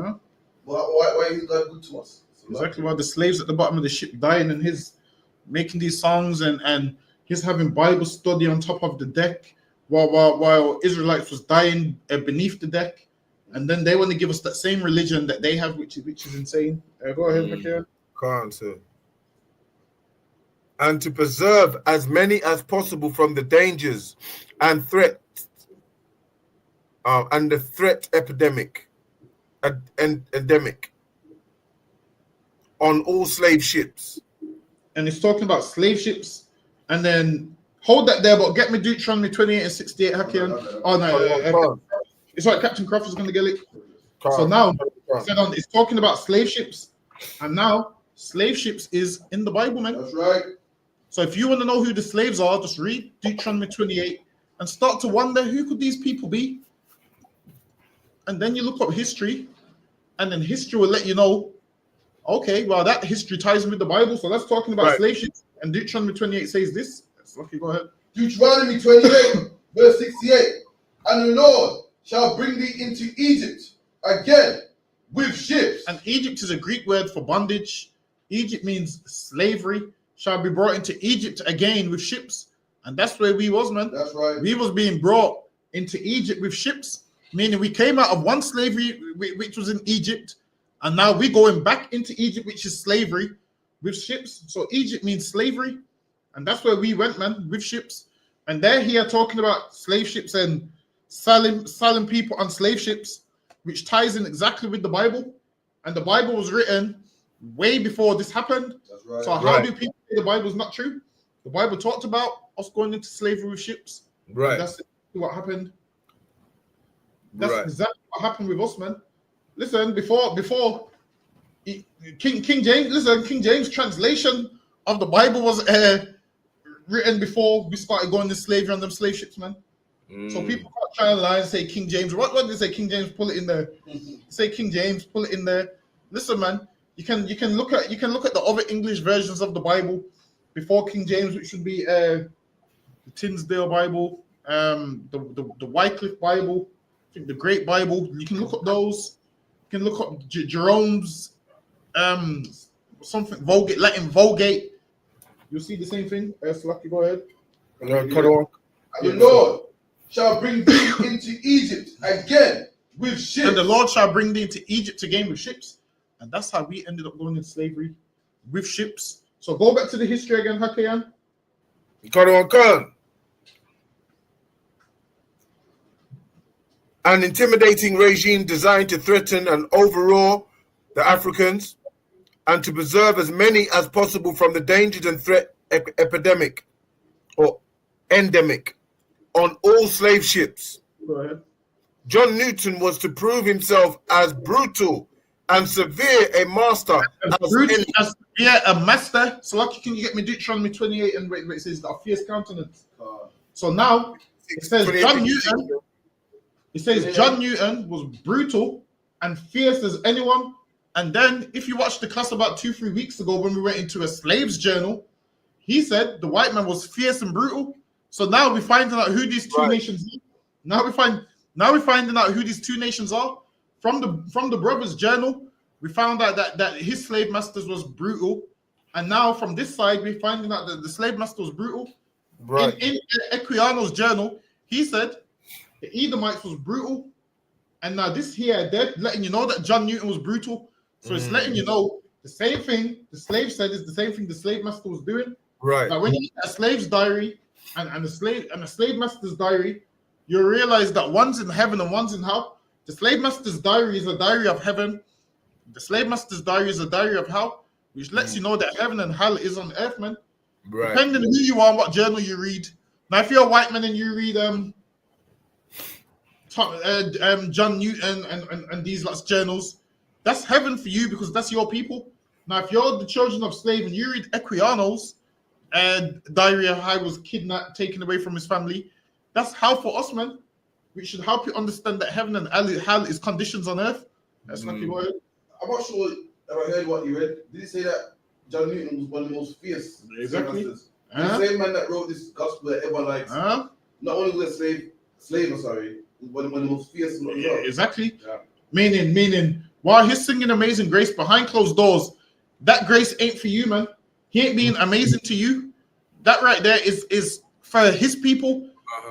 Why is God good to us? Exactly. While the slaves at the bottom of the ship dying, and his making these songs, and his having Bible study on top of the deck, while Israelites was dying beneath the deck, and then they want to give us that same religion that they have, which is insane. Go ahead, Makir. Can't, sir. And to preserve as many as possible from the dangers and threats, and the threat epidemic, endemic on all slave ships. And it's talking about slave ships, and then hold that there, but get me Deuteronomy 28 and 68, Hakian. Oh no, it's right. Captain Crawford's going to get it. So now it's talking about slave ships, and now slave ships is in the Bible, man. That's right. So if you want to know who the slaves are, just read Deuteronomy 28 and start to wonder, who could these people be? And then you look up history, and then history will let you know, okay, well, that history ties in with the Bible. So that's talking about slave ships. And Deuteronomy 28 says this. Okay, go ahead. Deuteronomy 28, verse 68. And the Lord shall bring thee into Egypt again with ships. And Egypt is a Greek word for bondage. Egypt means slavery. Shall be brought into Egypt again with ships. And that's where we was, man. That's right. We was being brought into Egypt with ships, meaning we came out of one slavery, which was in Egypt, and now we're going back into Egypt, which is slavery, with ships. So Egypt means slavery, and that's where we went, man, with ships. And they're here talking about slave ships and selling people on slave ships, which ties in exactly with the Bible. And the Bible was written way before this happened. That's right. So how do people say the Bible is not true? The Bible talked about us going into slavery with ships. Right. That's exactly what happened. That's exactly what happened with us, man. Listen, before King James, listen, King James translation of the Bible was written before we started going to slavery on them slave ships, man. So people can't try and lie and say King James. What did they say? King James, pull it in there. Say King James, pull it in there. Listen, man, you can look at the other English versions of the Bible before King James, which should be the Tinsdale Bible, the Wycliffe Bible, I think the Great Bible. You can look up those. You can look up Jerome's something Vulgate, Latin Vulgate. You'll see the same thing. Lucky, go ahead. Cut off. And the Lord shall bring thee into Egypt again with ships. And the Lord shall bring thee into Egypt again with ships. And that's how we ended up going into slavery, with ships. So go back to the history again, Hakayan. Khan. An intimidating regime designed to threaten and overawe the Africans and to preserve as many as possible from the dangers and threat epidemic or endemic on all slave ships. Go ahead. John Newton was to prove himself as brutal and severe a master a master. So lucky, can you get me Deuteronomy 28 and where it says a fierce countenance? So now it says John Newton. It says John Newton was brutal and fierce as anyone. And then if you watched the class about 2-3 weeks ago when we went into a slave's journal, he said the white man was fierce and brutal. So now we're finding out who these two nations are. Now we're finding out who these two nations are. From the brother's journal, we found out that his slave masters was brutal. And now from this side, we're finding out that the slave master was brutal. Right. In Equiano's journal, he said the Edomites was brutal. And now this here, they're letting you know that John Newton was brutal. So it's letting you know the same thing the slave said is the same thing the slave master was doing. Right. Like when you get a slave's diary and a slave master's diary, you realize that one's in heaven and one's in hell. The slave master's diary is a diary of heaven. The slave master's diary is a diary of hell, which lets you know that heaven and hell is on earth, man. Right. Depending on who you are and what journal you read. Now, if you're a white man and you read John Newton and these lots journals, that's heaven for you because that's your people. Now, if you're the children of slave and you read Equiano's diary of how he was kidnapped, taken away from his family, that's hell for us, man. We should help you understand that heaven and hell is conditions on earth. That's like you word. I'm not sure if I heard what you read. Did he say that John Newton was one of the most fierce exactly. The same man that wrote this gospel that everyone likes. Not only was a slave, was one of the most fierce. Yeah, exactly. Yeah. Meaning, while he's singing Amazing Grace behind closed doors, that grace ain't for you, man. He ain't being amazing to you. That right there is for his people.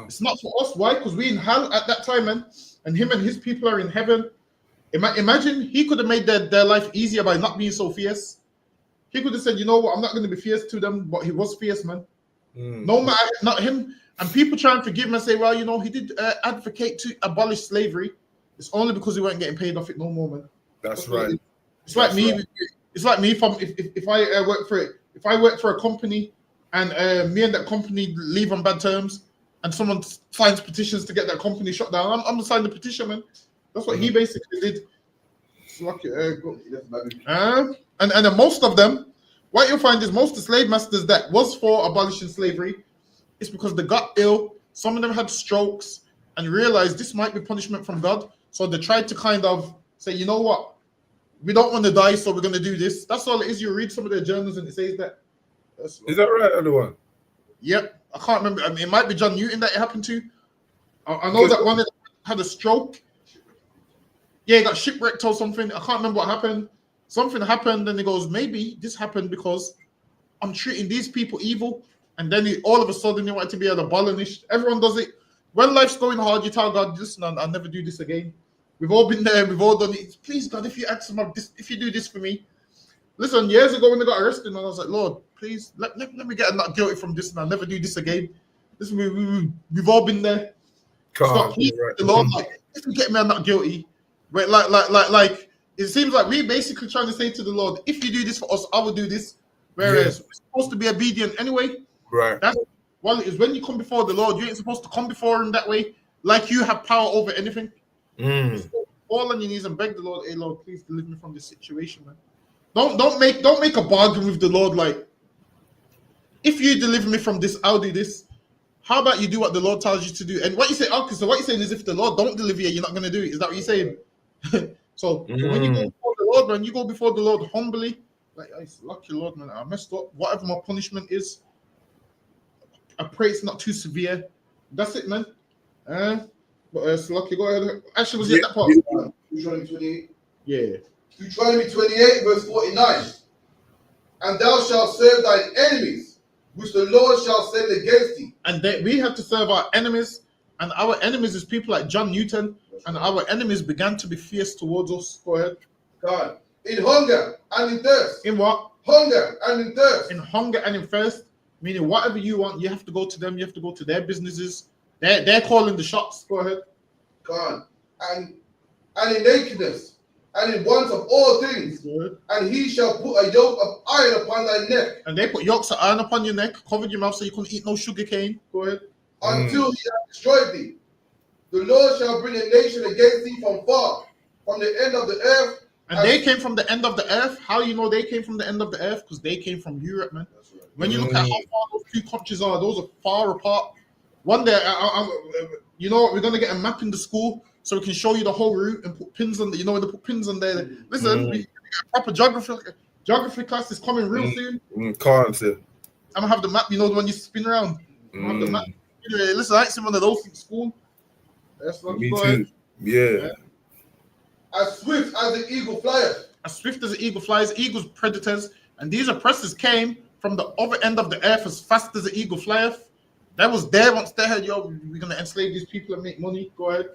It's not for us. Why? Because we in hell at that time, man. And him and his people are in heaven. Imagine he could have made their life easier by not being so fierce. He could have said, you know what, I'm not going to be fierce to them, but he was fierce, man. No matter, not him. And people try and forgive him and say, well, you know, he did advocate to abolish slavery. It's only because he weren't getting paid off it no more, man. That's right. It's like me. Right. It's like me if I work for it. If I work for a company and me and that company leave on bad terms, and someone signs petitions to get that company shut down, I'm gonna sign the petition, man. That's what he basically did. It's like, and then most of them, what you'll find is most of the slave masters that was for abolishing slavery, it's because they got ill. Some of them had strokes and realized this might be punishment from God. So they tried to kind of say, you know what, we don't want to die, so we're gonna do this. That's all it is. You read some of their journals and it says that. Is that right, everyone? Yep. I can't remember. I mean, it might be John Newton that it happened to. I know that one that had a stroke. Yeah, he got shipwrecked or something. I can't remember what happened. Something happened, and he goes, maybe this happened because I'm treating these people evil. And then all of a sudden, he wanted to be abolished. Everyone does it. When life's going hard, you tell God, listen, I'll never do this again. We've all been there. We've all done it. Please, God, if you ask him, if you do this for me. Listen, years ago when they got arrested, and I was like, Lord, please let me get not guilty from this, and I'll never do this again. Listen, we've all been there. Stop, please, right. The Lord, like, if you get me, I'm not guilty. But like, it seems like we're basically trying to say to the Lord, if you do this for us, I will do this. Whereas we're supposed to be obedient anyway. Right. That's well, it's when you come before the Lord, you ain't supposed to come before him that way, like you have power over anything. Fall on your knees and beg the Lord, hey Lord, please deliver me from this situation, man. Don't make a bargain with the Lord like, if you deliver me from this, I'll do this. How about you do what the Lord tells you to do? And what you say, okay, so what you're saying is if the Lord don't deliver you, you're not going to do it. Is that what you're saying? So when you go before the Lord, man, you go before the Lord humbly. Like, I lucky Lord, man, I messed up. Whatever my punishment is, I pray it's not too severe. That's it, man. But it's lucky. Go ahead. Actually, was it that part? Deuteronomy 28. Yeah. Deuteronomy 28, verse 49. And thou shalt serve thine enemies, which the Lord shall send against thee. And we have to serve our enemies, and our enemies is people like John Newton, and our enemies began to be fierce towards us. Go ahead. God. In hunger and in thirst. In what? Hunger and in thirst. In hunger and in thirst, meaning whatever you want, you have to go to them. You have to go to their businesses. They're calling the shots. Go ahead. God. And in nakedness and in want of all things. Good. And he shall put a yoke of iron upon thy neck. And they put yokes of iron upon your neck, covered your mouth so you couldn't eat no sugar cane. Go ahead. Until he hath destroyed thee. The Lord shall bring a nation against thee from far, from the end of the earth. And they came from the end of the earth. How you know they came from the end of the earth? Because they came from Europe, man. Right. When you look at how far those two countries are, those are far apart. One day, you know what? We're gonna get a map in the school so we can show you the whole route and put pins on. You know, they put pins on there. Listen, we get a proper geography class is coming real soon. Can't say. I'm gonna have the map. You know, the one you spin around. I'm gonna have the map. Anyway, listen, I ain't seen one of those in school. That's what Me too. Yeah. As swift as the eagle flieth. As swift as the eagle flies, eagles predators, and these oppressors came from the other end of the earth as fast as the eagle flieth. That was there once they heard, yo, we're gonna enslave these people and make money. Go ahead.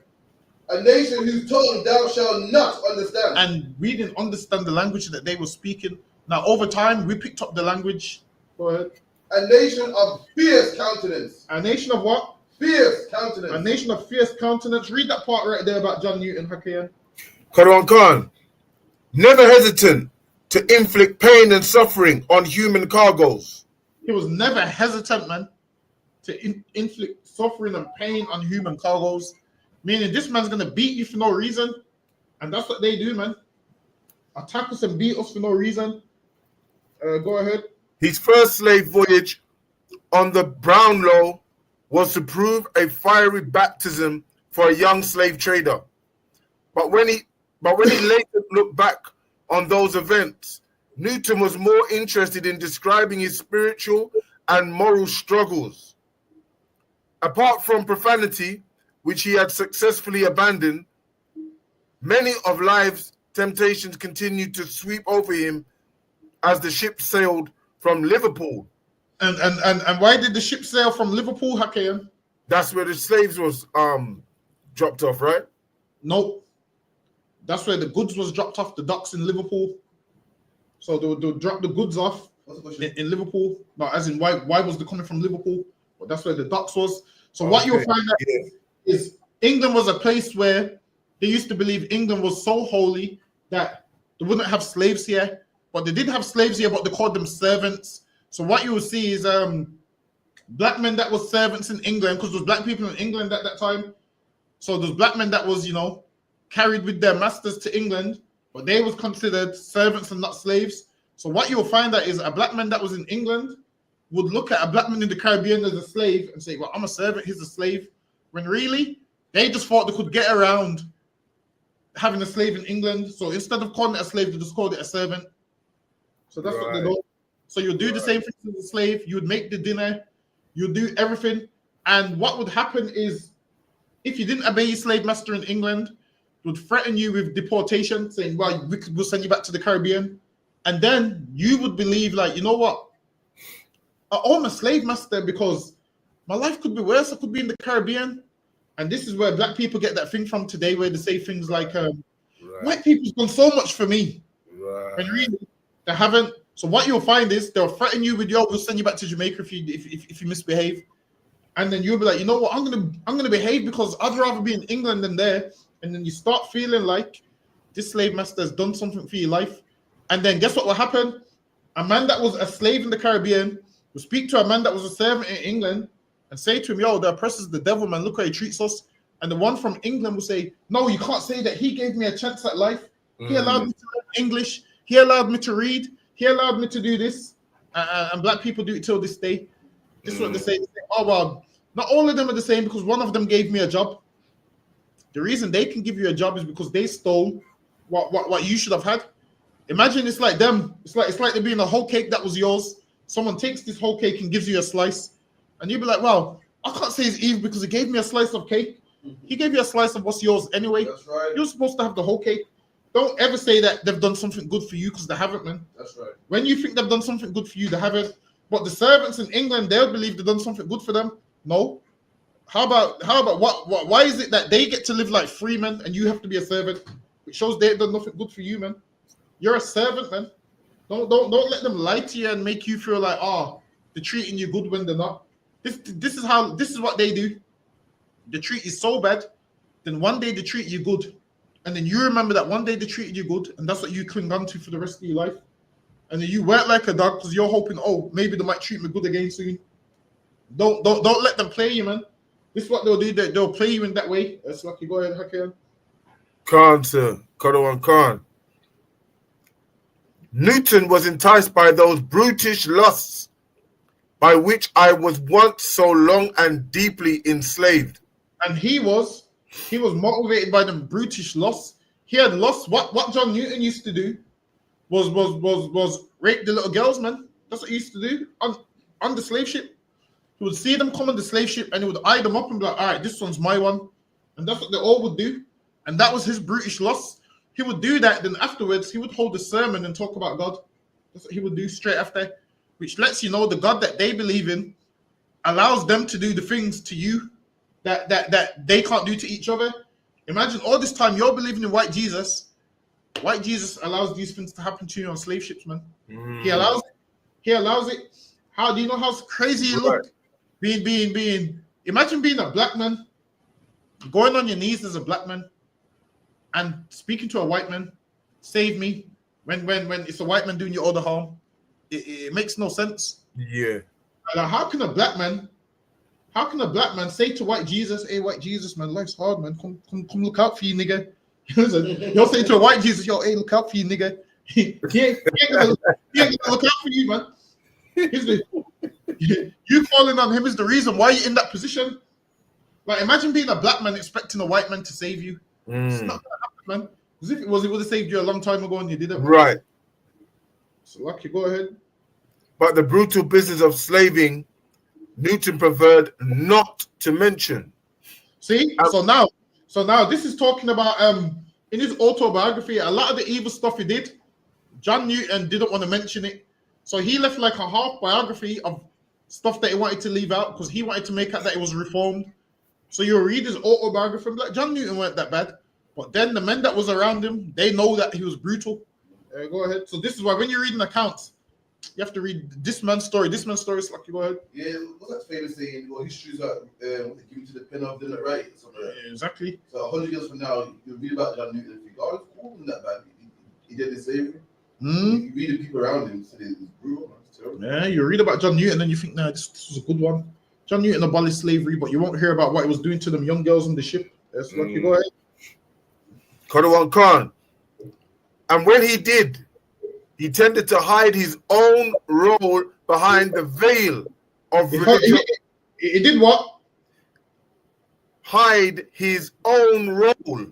A nation whose tongue thou shalt not understand. And we didn't understand the language that they were speaking. Now, over time, we picked up the language. Go ahead. A nation of fierce countenance. A nation of what? Fierce countenance. A nation of fierce countenance. Read that part right there about John Newton, Hakeem. Quran Khan, never hesitant to inflict pain and suffering on human cargoes. He was never hesitant, man, to inflict suffering and pain on human cargoes. Meaning this man's going to beat you for no reason. And that's what they do, man. Attack us and beat us for no reason. Go ahead. His first slave voyage on the Brownlow was to prove a fiery baptism for a young slave trader. But when he later looked back on those events, Newton was more interested in describing his spiritual and moral struggles. Apart from profanity, which he had successfully abandoned, many of life's temptations continued to sweep over him as the ship sailed from Liverpool. And why did the ship sail from Liverpool, Hakeem? That's where the slaves was dropped off, right? Nope. That's where the goods was dropped off the docks in Liverpool. So they'll drop the goods off in Liverpool. No, as in why was they coming from Liverpool? But that's where the docks was. So what you'll find out is England was a place where they used to believe England was so holy that they wouldn't have slaves here. But they did have slaves here, but they called them servants. So what you will see is black men that was servants in England, because there was black people in England at that time. So there's black men that was, carried with their masters to England, but they was considered servants and not slaves. So what you'll find out is a black man that was in England would look at a black man in the Caribbean as a slave and say, well, I'm a servant, he's a slave. When really, they just thought they could get around having a slave in England. So instead of calling it a slave, they just called it a servant. So that's what they do. So you'll do the same thing as a slave. You would make the dinner. You'll do everything. And what would happen is, if you didn't obey your slave master in England, would threaten you with deportation, saying, well, we'll send you back to the Caribbean. And then you would believe, like, you know what? I'm a slave master because my life could be worse. I could be in the Caribbean. And this is where black people get that thing from today, where they say things like, white people's done so much for me. And really, they haven't. So what you'll find is they'll threaten you with, we'll send you back to Jamaica if you misbehave. And then you'll be like, you know what? I'm gonna behave because I'd rather be in England than there. And then you start feeling like this slave master has done something for your life. And then guess what will happen? A man that was a slave in the Caribbean will speak to a man that was a servant in England and say to him, yo, the oppressor's the devil, man. Look how he treats us. And the one from England will say, no, you can't say that. He gave me a chance at life. He allowed me to learn English. He allowed me to read. He allowed me to do this. And black people do it till this day. This is what they say. They say, oh, well, not all of them are the same because one of them gave me a job. The reason they can give you a job is because they stole what you should have had. Imagine it's like them. It's like there being a whole cake that was yours. Someone takes this whole cake and gives you a slice. And you'll be like, well, I can't say it's Eve because he gave me a slice of cake. He gave you a slice of what's yours anyway. That's right. You're supposed to have the whole cake. Don't ever say that they've done something good for you because they haven't, man. That's right. When you think they've done something good for you, they haven't. But the servants in England, they'll believe they've done something good for them. No. How about what? Why is it that they get to live like free men and you have to be a servant? It shows they've done nothing good for you, man. You're a servant, man. Don't let them lie to you and make you feel like, oh, they're treating you good when they're not. This is what they do. They treat you so bad, then one day they treat you good, and then you remember that one day they treated you good, and that's what you cling on to for the rest of your life. And then you work like a dog because you're hoping, oh, maybe they might treat me good again soon. Don't let them play you, man. This is what they'll do. They'll play you in that way. That's lucky. Go ahead, Hakan. Khan, sir. Kadawan Khan. Newton was enticed by those brutish lusts by which I was once so long and deeply enslaved. And he was motivated by them brutish lusts. He had lusts. What John Newton used to do was rape the little girls, man. That's what he used to do on the slave ship. He would see them come on the slave ship and he would eye them up and be like, all right, this one's my one. And that's what they all would do. And that was his brutish lust. He would do that. Then afterwards, he would hold a sermon and talk about God. That's what he would do straight after, which lets you know the God that they believe in allows them to do the things to you that they can't do to each other. Imagine all this time you're believing in white Jesus. White Jesus allows these things to happen to you on slave ships, man. He allows it. He allows it. How do you know how crazy you look? Imagine being a black man, going on your knees as a black man, and speaking to a white man, save me. When it's a white man doing you all the harm, it makes no sense. Yeah. Like, how can a black man say to white Jesus, hey, white Jesus, man, life's hard, man. Come look out for you, nigga. You'll say to a white Jesus, yo, hey, look out for you, nigga. he ain't gonna look out for you, man. You falling on him is the reason why you're in that position. Like, imagine being a black man expecting a white man to save you. It's not gonna happen, man. Because if it was, it would have saved you a long time ago and you didn't. Right. So, Lucky, go ahead. But the brutal business of slaving, Newton preferred not to mention. See, so now this is talking about in his autobiography, a lot of the evil stuff he did, John Newton didn't want to mention it. So he left like a half biography of stuff that he wanted to leave out because he wanted to make out that it was reformed. So you'll read his autobiography, like John Newton weren't that bad. But then the men that was around him, they know that he was brutal. Go ahead. So this is why when you're reading accounts, you have to read this man's story. This man's story is like, go ahead. Yeah, what's that famous saying? Well, history's like what they give you to the pen of, didn't it, right? Yeah, exactly. So 100 years from now, you'll read about John Newton and think, oh, it's cool, wasn't that bad. He did the slavery. You read the people around him, so it's brutal. It's terrible. Yeah, you read about John Newton and you think, nah, this was a good one. John Newton abolished slavery, but you won't hear about what he was doing to them young girls on the ship. Yes, Lucky, go ahead. Kadawan Khan. And when he did, he tended to hide his own role behind the veil of religion. He did what? Hide his own role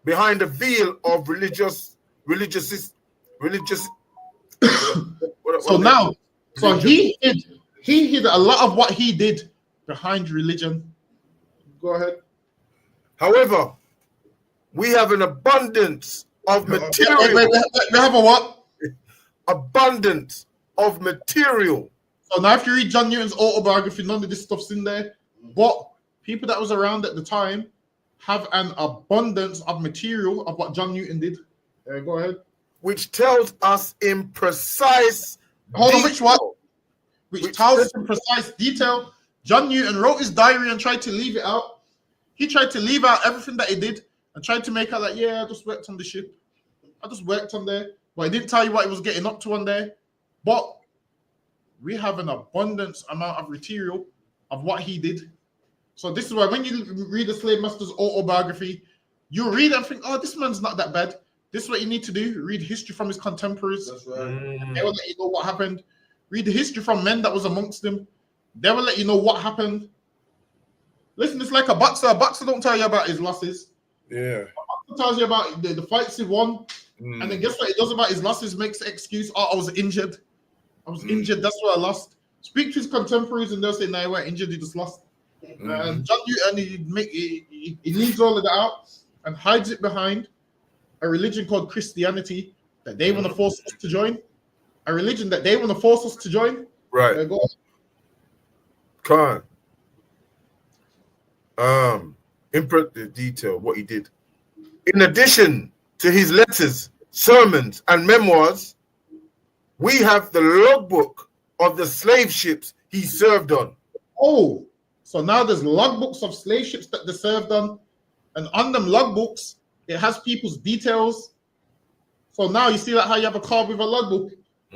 behind the veil of religious. So he hid a lot of what he did behind religion. Go ahead. However, we have an abundance of material. We have a what? Abundance of material. So now if you read John Newton's autobiography, none of this stuff's in there. But people that was around at the time have an abundance of material of what John Newton did. Go ahead. Which tells us in precise Hold on, which one? Which tells us in precise detail. John Newton wrote his diary and tried to leave it out. He tried to leave out everything that he did and tried to make out like, yeah, I just worked on the ship. I just worked on there. But he didn't tell you what he was getting up to on there. But we have an abundance amount of material of what he did. So this is why when you read the slave master's autobiography, you read and think, oh, this man's not that bad. This is what you need to do. Read history from his contemporaries. That's right. They will let you know what happened. Read the history from men that was amongst them. They will let you know what happened. Listen, it's like a boxer. A boxer don't tell you about his losses. Yeah. A boxer tells you about the fights he won. And then guess what he does about his losses? Makes an excuse. Oh, I was injured. I was injured. That's why I lost. Speak to his contemporaries and they'll say, no, you weren't injured. You just lost. And John Newton, he leaves all of that out and hides it behind a religion called Christianity that they want to force us to join. A religion that they want to force us to join. Right. Go on. Khan. In detail what he did. In addition to his letters, sermons, and memoirs, we have the logbook of the slave ships he served on. Oh, so now there's logbooks of slave ships that they served on, and on them logbooks, it has people's details. So now you see like how you have a card with a logbook.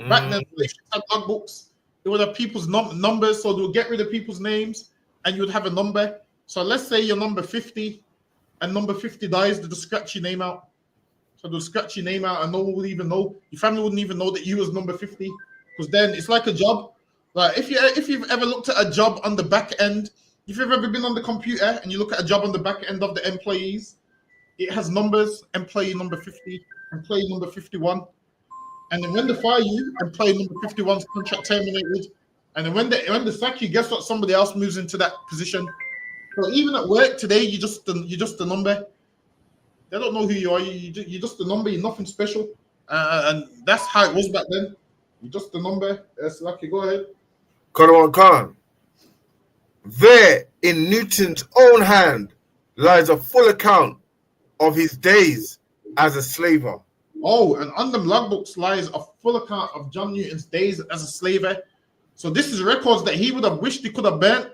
Back then, slave ships had logbooks. They would have people's numbers, so they would get rid of people's names, and you would have a number. So let's say you're number 50, and number 50 dies, they'll scratch your name out. So they'll scratch your name out, and no one would even know. Your family wouldn't even know that you was number 50, because then it's like a job. Like if you've ever looked at a job on the back end, if you've ever been on the computer and you look at a job on the back end of the employees, it has numbers: employee number 50, employee number 51. And then when they fire you, employee number 51's contract terminated. And then when they sack you, guess what? Somebody else moves into that position. So even at work today, you're just a number. They don't know who you are. You're just a number. You're nothing special. And that's how it was back then. You're just a number. It's lucky. Go ahead. Karawan Khan. There, in Newton's own hand, lies a full account of his days as a slaver. Oh, and on them logbooks lies a full account of John Newton's days as a slaver. So this is records that he would have wished he could have burnt.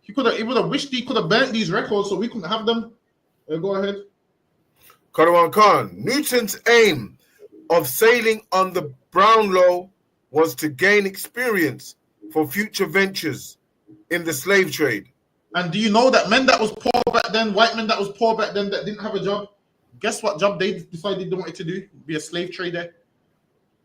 He would have wished he could have burnt these records so we couldn't have them. Go ahead. Karawan Khan. Newton's aim of sailing on the Brownlow was to gain experience for future ventures in the slave trade. And do you know that men that was poor back then, white men that was poor back then that didn't have a job, guess what job they decided they wanted to do? Be a slave trader.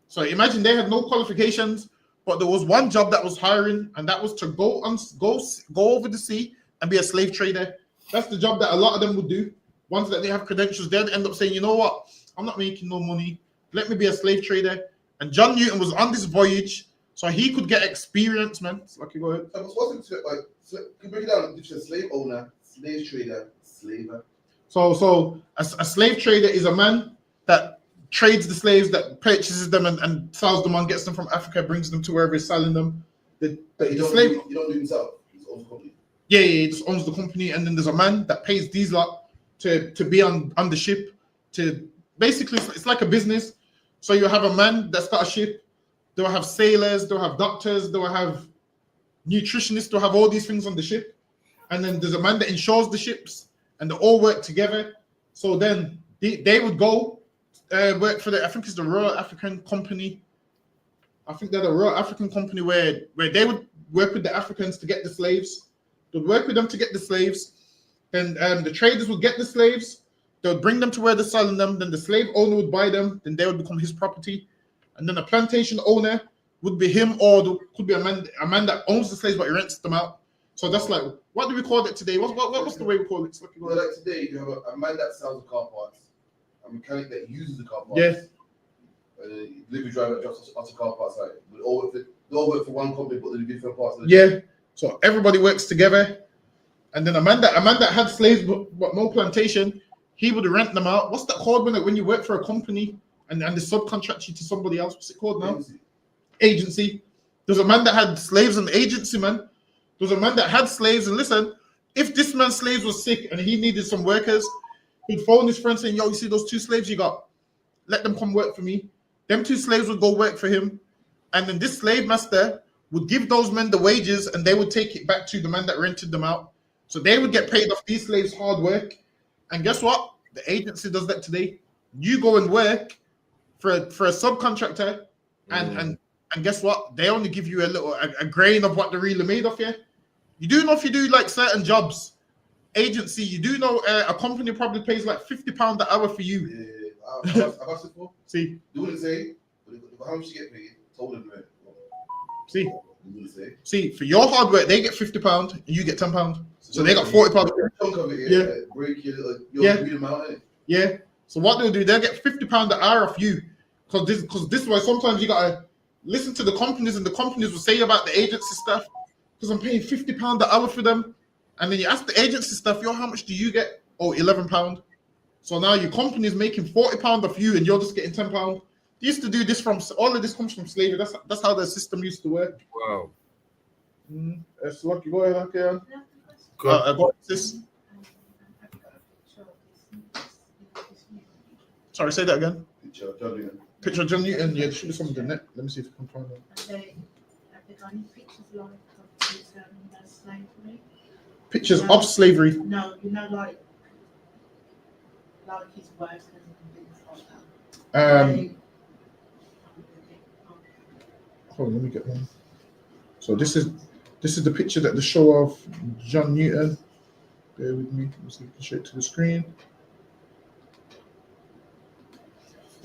So imagine they had no qualifications, but there was one job that was hiring, and that was to go over the sea and be a slave trader. That's the job that a lot of them would do. Ones that they have credentials, they'd end up saying, you know what, I'm not making no money. Let me be a slave trader. And John Newton was on this voyage, so he could get experience, man. Lucky, go ahead. What's it like? So, can you break it down? It's a slave owner, slave trader, slaver. So a slave trader is a man that trades the slaves, that purchases them and sells them on, gets them from Africa, brings them to wherever he's selling them. You don't do himself. He owns the company. Yeah, he just owns the company, and then there's a man that pays these lot to be on the ship. To basically, it's like a business. So you have a man that's got a ship. They'll have sailors. They'll have doctors. They'll have nutritionists. They'll have all these things on the ship, and then there's a man that insures the ships, and they all work together. So then they would go work for I think it's the Royal African Company. I think they're the Royal African Company where they would work with the Africans to get the slaves. They'd work with them to get the slaves. Then the traders would get the slaves. They would bring them to where they're selling them. Then the slave owner would buy them. Then they would become his property. And then the plantation owner would be him, or there could be a man that owns the slaves but he rents them out. So that's like, what do we call it today? What's the way we call it? Like today, you have a man that sells the car parts, a mechanic that uses the car parts, a delivery driver that drops off the car parts. Like, they all work for one company, but they do different parts. Yeah. So everybody works together, and then a man that had slaves but no plantation, he would rent them out. What's that called when you work for a company and they subcontract you to somebody else? What's it called now? Agency. There's a man that had slaves and agency, man. There's a man that had slaves, and listen, if this man's slaves was sick and he needed some workers, he'd phone his friend saying, yo, you see those 2 slaves you got? Let them come work for me. Them 2 slaves would go work for him. And then this slave master would give those men the wages, and they would take it back to the man that rented them out. So they would get paid off these slaves' hard work. And guess what? The agency does that today. You go and work for a subcontractor, and guess what? They only give you a grain of what they're really made of. Yeah, you do know if you do like certain jobs, agency, you do know a company probably pays like £50 an hour for you. Yeah. I've asked it before. See, they wouldn't say how much you get paid. Told them that. See, for your hard work, they get £50 and you get £10. So they got £40. Chunk of it, yeah. Break your Yeah. So what they'll do, they'll get £50 an hour off you, because this is why sometimes you gotta listen to the companies, and the companies will say about the agency stuff, because I'm paying £50 an hour for them, and then you ask the agency stuff, yo, how much do you get? Oh, £11. So now your company is making £40 off you, and you're just getting £10. They used to do this all of this comes from slavery. That's how the system used to work. Wow. That's lucky. Go ahead, okay. Got this. Sorry, say that again. Picture of John Newton. Picture of John Newton. Yeah, there should be some in the net. Let me see if I can find it. Pictures of slavery. No, you know, like his workers and things like that. Hold on, let me get one. So this is the picture that they show of John Newton. Bear with me. Let's see if I can show it to the screen.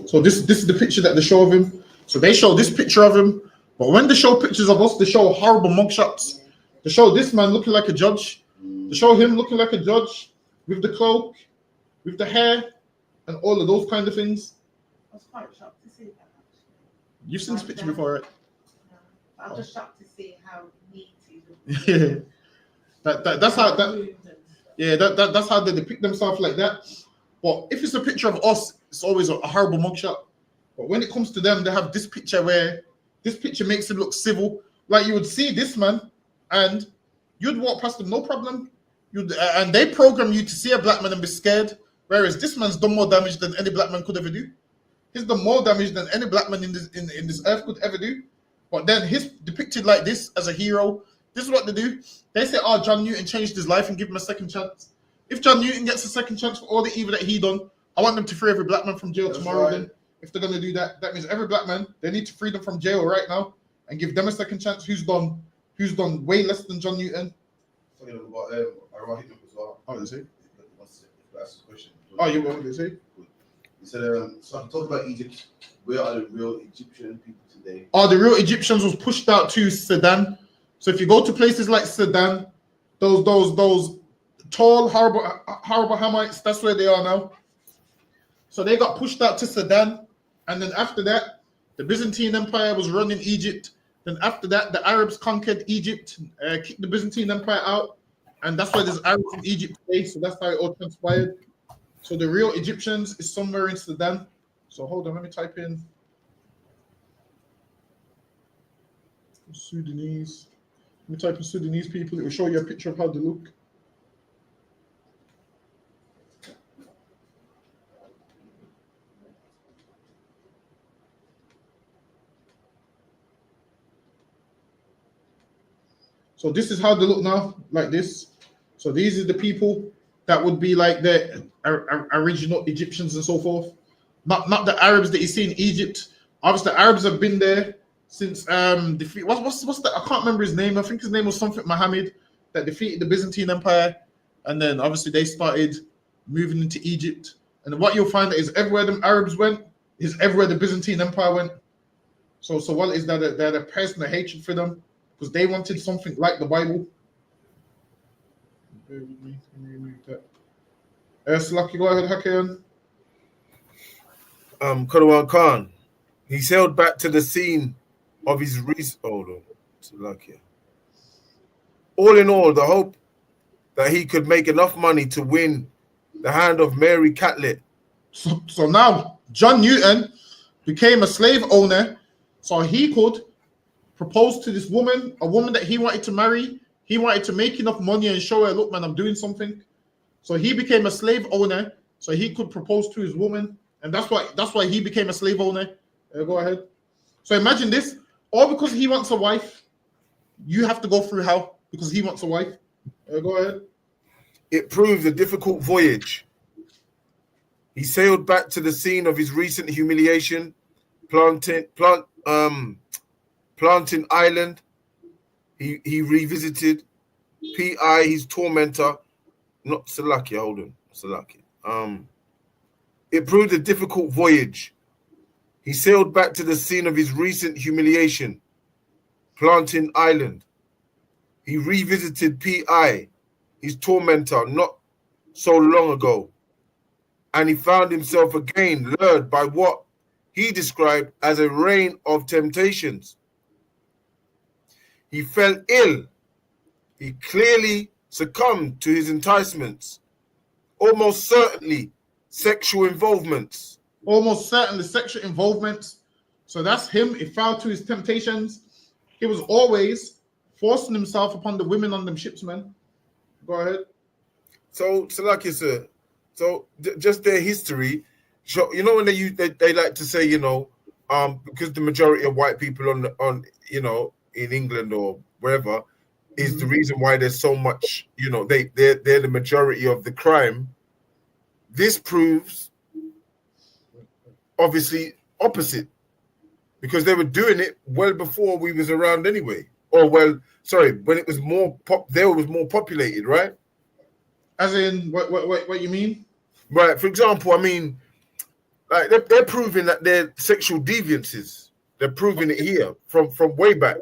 So this is the picture that they show of him. So they show this picture of him, but when they show pictures of us, they show horrible mugshots. They show this man looking like a judge. They show him looking like a judge with the cloak, with the hair, and all of those kind of things. I was quite shocked to see that. Actually. You've seen this picture before, right? No, I was just shocked to see how neat he looked. That's how that's how they depict themselves like that. But if it's a picture of us, it's always a horrible mugshot. But when it comes to them, they have this picture where this picture makes him look civil. Like you would see this man, and you'd walk past him, no problem. And they program you to see a black man and be scared. Whereas this man's done more damage than any black man could ever do. He's done more damage than any black man in this earth could ever do. But then he's depicted like this as a hero. This is what they do. They say, oh, John Newton changed his life and give him a second chance. If John Newton gets a second chance for all the evil that he done, I want them to free every black man from jail tomorrow. Right. Then, if they're going to do that, that means every black man, they need to free them from jail right now and give them a second chance. Who's done way less than John Newton? Talking about Ira Hitler as well. Oh, is he? That's the question. Oh, you want to say? He said, so I can talk about Egypt. Where are the real Egyptian people today? Oh, the real Egyptians was pushed out to Sudan. So if you go to places like Sudan, those tall, horrible Hamites, that's where they are now. So they got pushed out to Sudan, and then after that, the Byzantine Empire was running Egypt. Then after that, the Arabs conquered Egypt, kicked the Byzantine Empire out, and that's why there's Arabs in Egypt today. So that's how it all transpired. So the real Egyptians is somewhere in Sudan. So hold on, let me type in Sudanese. Let me type in Sudanese people. It will show you a picture of how they look. So this is how they look now, like this. So these are the people that would be like the original Egyptians and so forth. Not the Arabs that you see in Egypt. Obviously, the Arabs have been there since defeat. What's that? I can't remember his name. I think his name was something Muhammad that defeated the Byzantine Empire, and then obviously they started moving into Egypt. And what you'll find is everywhere them Arabs went is everywhere the Byzantine Empire went. So what is that? They're the personal hatred for them because they wanted something like the Bible. Bear with me. Let me remove that. Slaki, go ahead, Hakan. Karawan Khan, he sailed back to the scene of his all in all, the hope that he could make enough money to win the hand of Mary Catlett. So now John Newton became a slave owner, so he could propose to this woman, a woman that he wanted to marry. He wanted to make enough money and show her, look, man, I'm doing something. So he became a slave owner, so he could propose to his woman. And that's why he became a slave owner. Go ahead. So imagine this, all because he wants a wife, you have to go through hell because he wants a wife. Go ahead. It proved a difficult voyage. He sailed back to the scene of his recent humiliation, Plantain Island. He revisited P.I., his tormentor, not Salaki, hold on, Salaki. It proved a difficult voyage. He sailed back to the scene of his recent humiliation, Plantain Island. He revisited P.I., his tormentor, not so long ago, and he found himself again lured by what he described as a rain of temptations. He fell ill. He clearly succumbed to his enticements, almost certainly sexual involvements. Almost certainly sexual involvements. So that's him. He fell to his temptations. He was always forcing himself upon the women on them ships, man. Go ahead. So like you said, just their history. So, you know, when they like to say, you know, because the majority of white people on you know, in England or wherever is the reason why there's so much, you know, they're the majority of the crime. This proves obviously opposite, because they were doing it well before we was around anyway. Or when it was more was more populated, right? As in, what you mean? Right. For example, I mean, like they're proving that they're sexual deviances. They're proving it here from way back.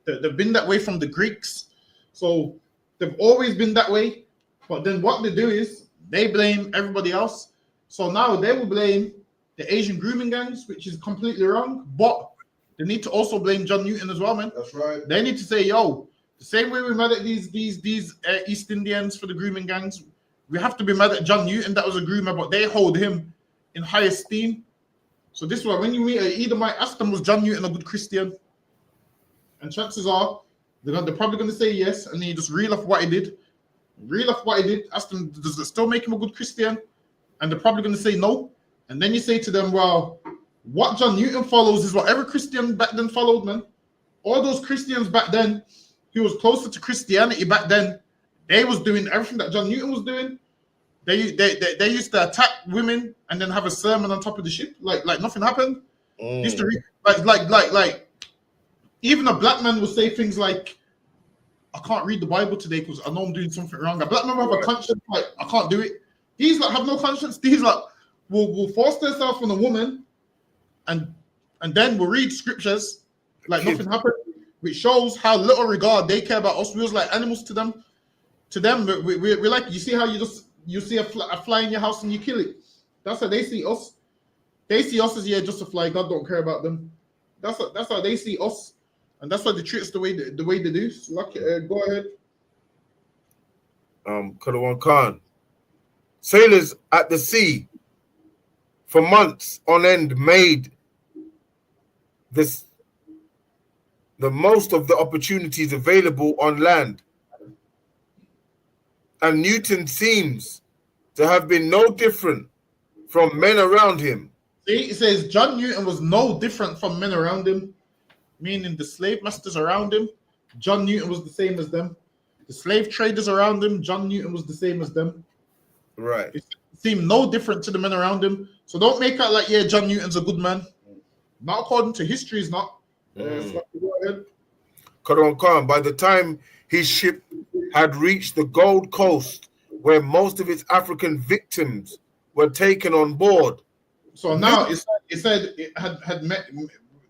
They've been that way from the Greeks, so they've always been that way. But then what they do is they blame everybody else. So now they will blame the Asian grooming gangs, which is completely wrong. But they need to also blame John Newton as well, man. That's right. They need to say, yo, the same way we're mad at these East Indians for the grooming gangs, we have to be mad at John Newton that was a groomer, but they hold him in high esteem. So this is why when you meet an Edomite, ask them, was John Newton a good Christian? And chances are they're probably going to say yes, and then you just reel off what he did. Ask them, does it still make him a good Christian? And they're probably going to say no. And then you say to them, well, what John Newton follows is what every Christian back then followed, man. All those Christians back then, he was closer to Christianity back then. They was doing everything that John Newton was doing. They used to attack women and then have a sermon on top of the ship, like nothing happened. Used to like even a black man would say things like, I can't read the Bible today because I know I'm doing something wrong. A black man will have a conscience, like, I can't do it. These like have no conscience. These like will force themselves on a woman and then we'll read scriptures like nothing happened, which shows how little regard they care about us. We was like animals to them. To them, we're like, you see how you see a fly in your house and you kill it. That's how they see us. They see us as just a fly. God don't care about them. That's how they see us. And that's why they treat us the way they do. So, go ahead. Kalawan Khan. Sailors at the sea for months on end made the most of the opportunities available on land. And Newton seems to have been no different from men around him. See, it says John Newton was no different from men around him. Meaning the slave masters around him, John Newton was the same as them. The slave traders around him, John Newton was the same as them. Right. It seemed no different to the men around him. So don't make out like, yeah, John Newton's a good man. Not according to history, he's not. So go ahead. Karon Khan, by the time his ship had reached the Gold Coast, where most of its African victims were taken on board. So now it said it had met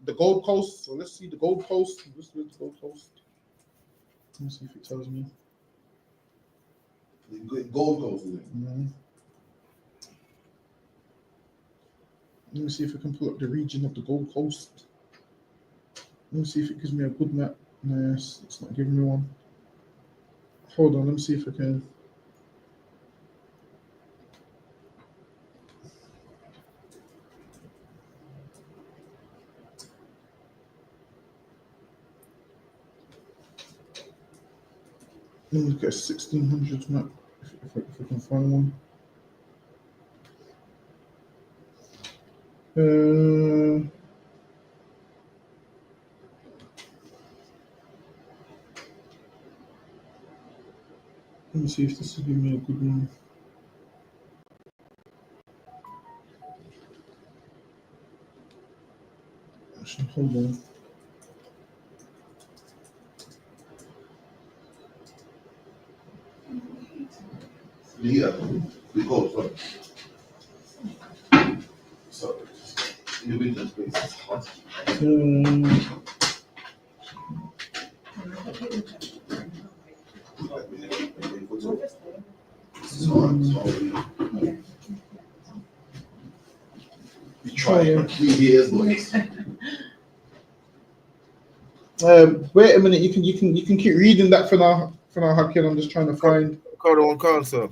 the Gold Coast. So let's see the Gold Coast. Let's look at the Gold Coast. Let me see if it tells me. The Gold Coast, is it? Mm-hmm. Let me see if I can pull up the region of the Gold Coast. Let me see if it gives me a good map. No, it's not giving me one. Hold on, let me see if I can. Let me look at a 1600s map if I can find one. Let me see if this will give me a good one. Actually, hold on. Yeah, the Gold, sorry. In the winter space, it's hot. We try 3 years, boys. Wait a minute. You can keep reading that for now. For now, Hakim. I'm just trying to find. Khan, sir.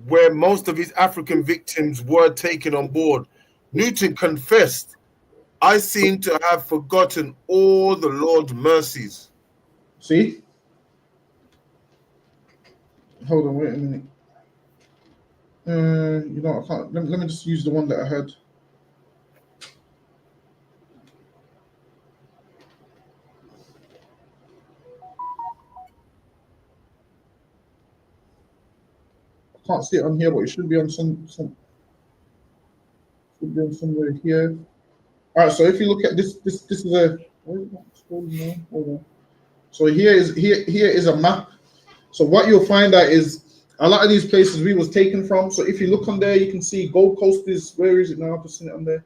Where most of his African victims were taken on board, Newton confessed, "I seem to have forgotten all the Lord's mercies." See, Hold on, wait a minute. You know, I can't. Let me just use the one that I had. I can't see it on here, but it should be on some should be on somewhere here. All right, so if you look at this is a hold on. So here is a map. So what you'll find out is a lot of these places we was taken from. So if you look on there, you can see Gold Coast is, where is it now? I've just seen it on there.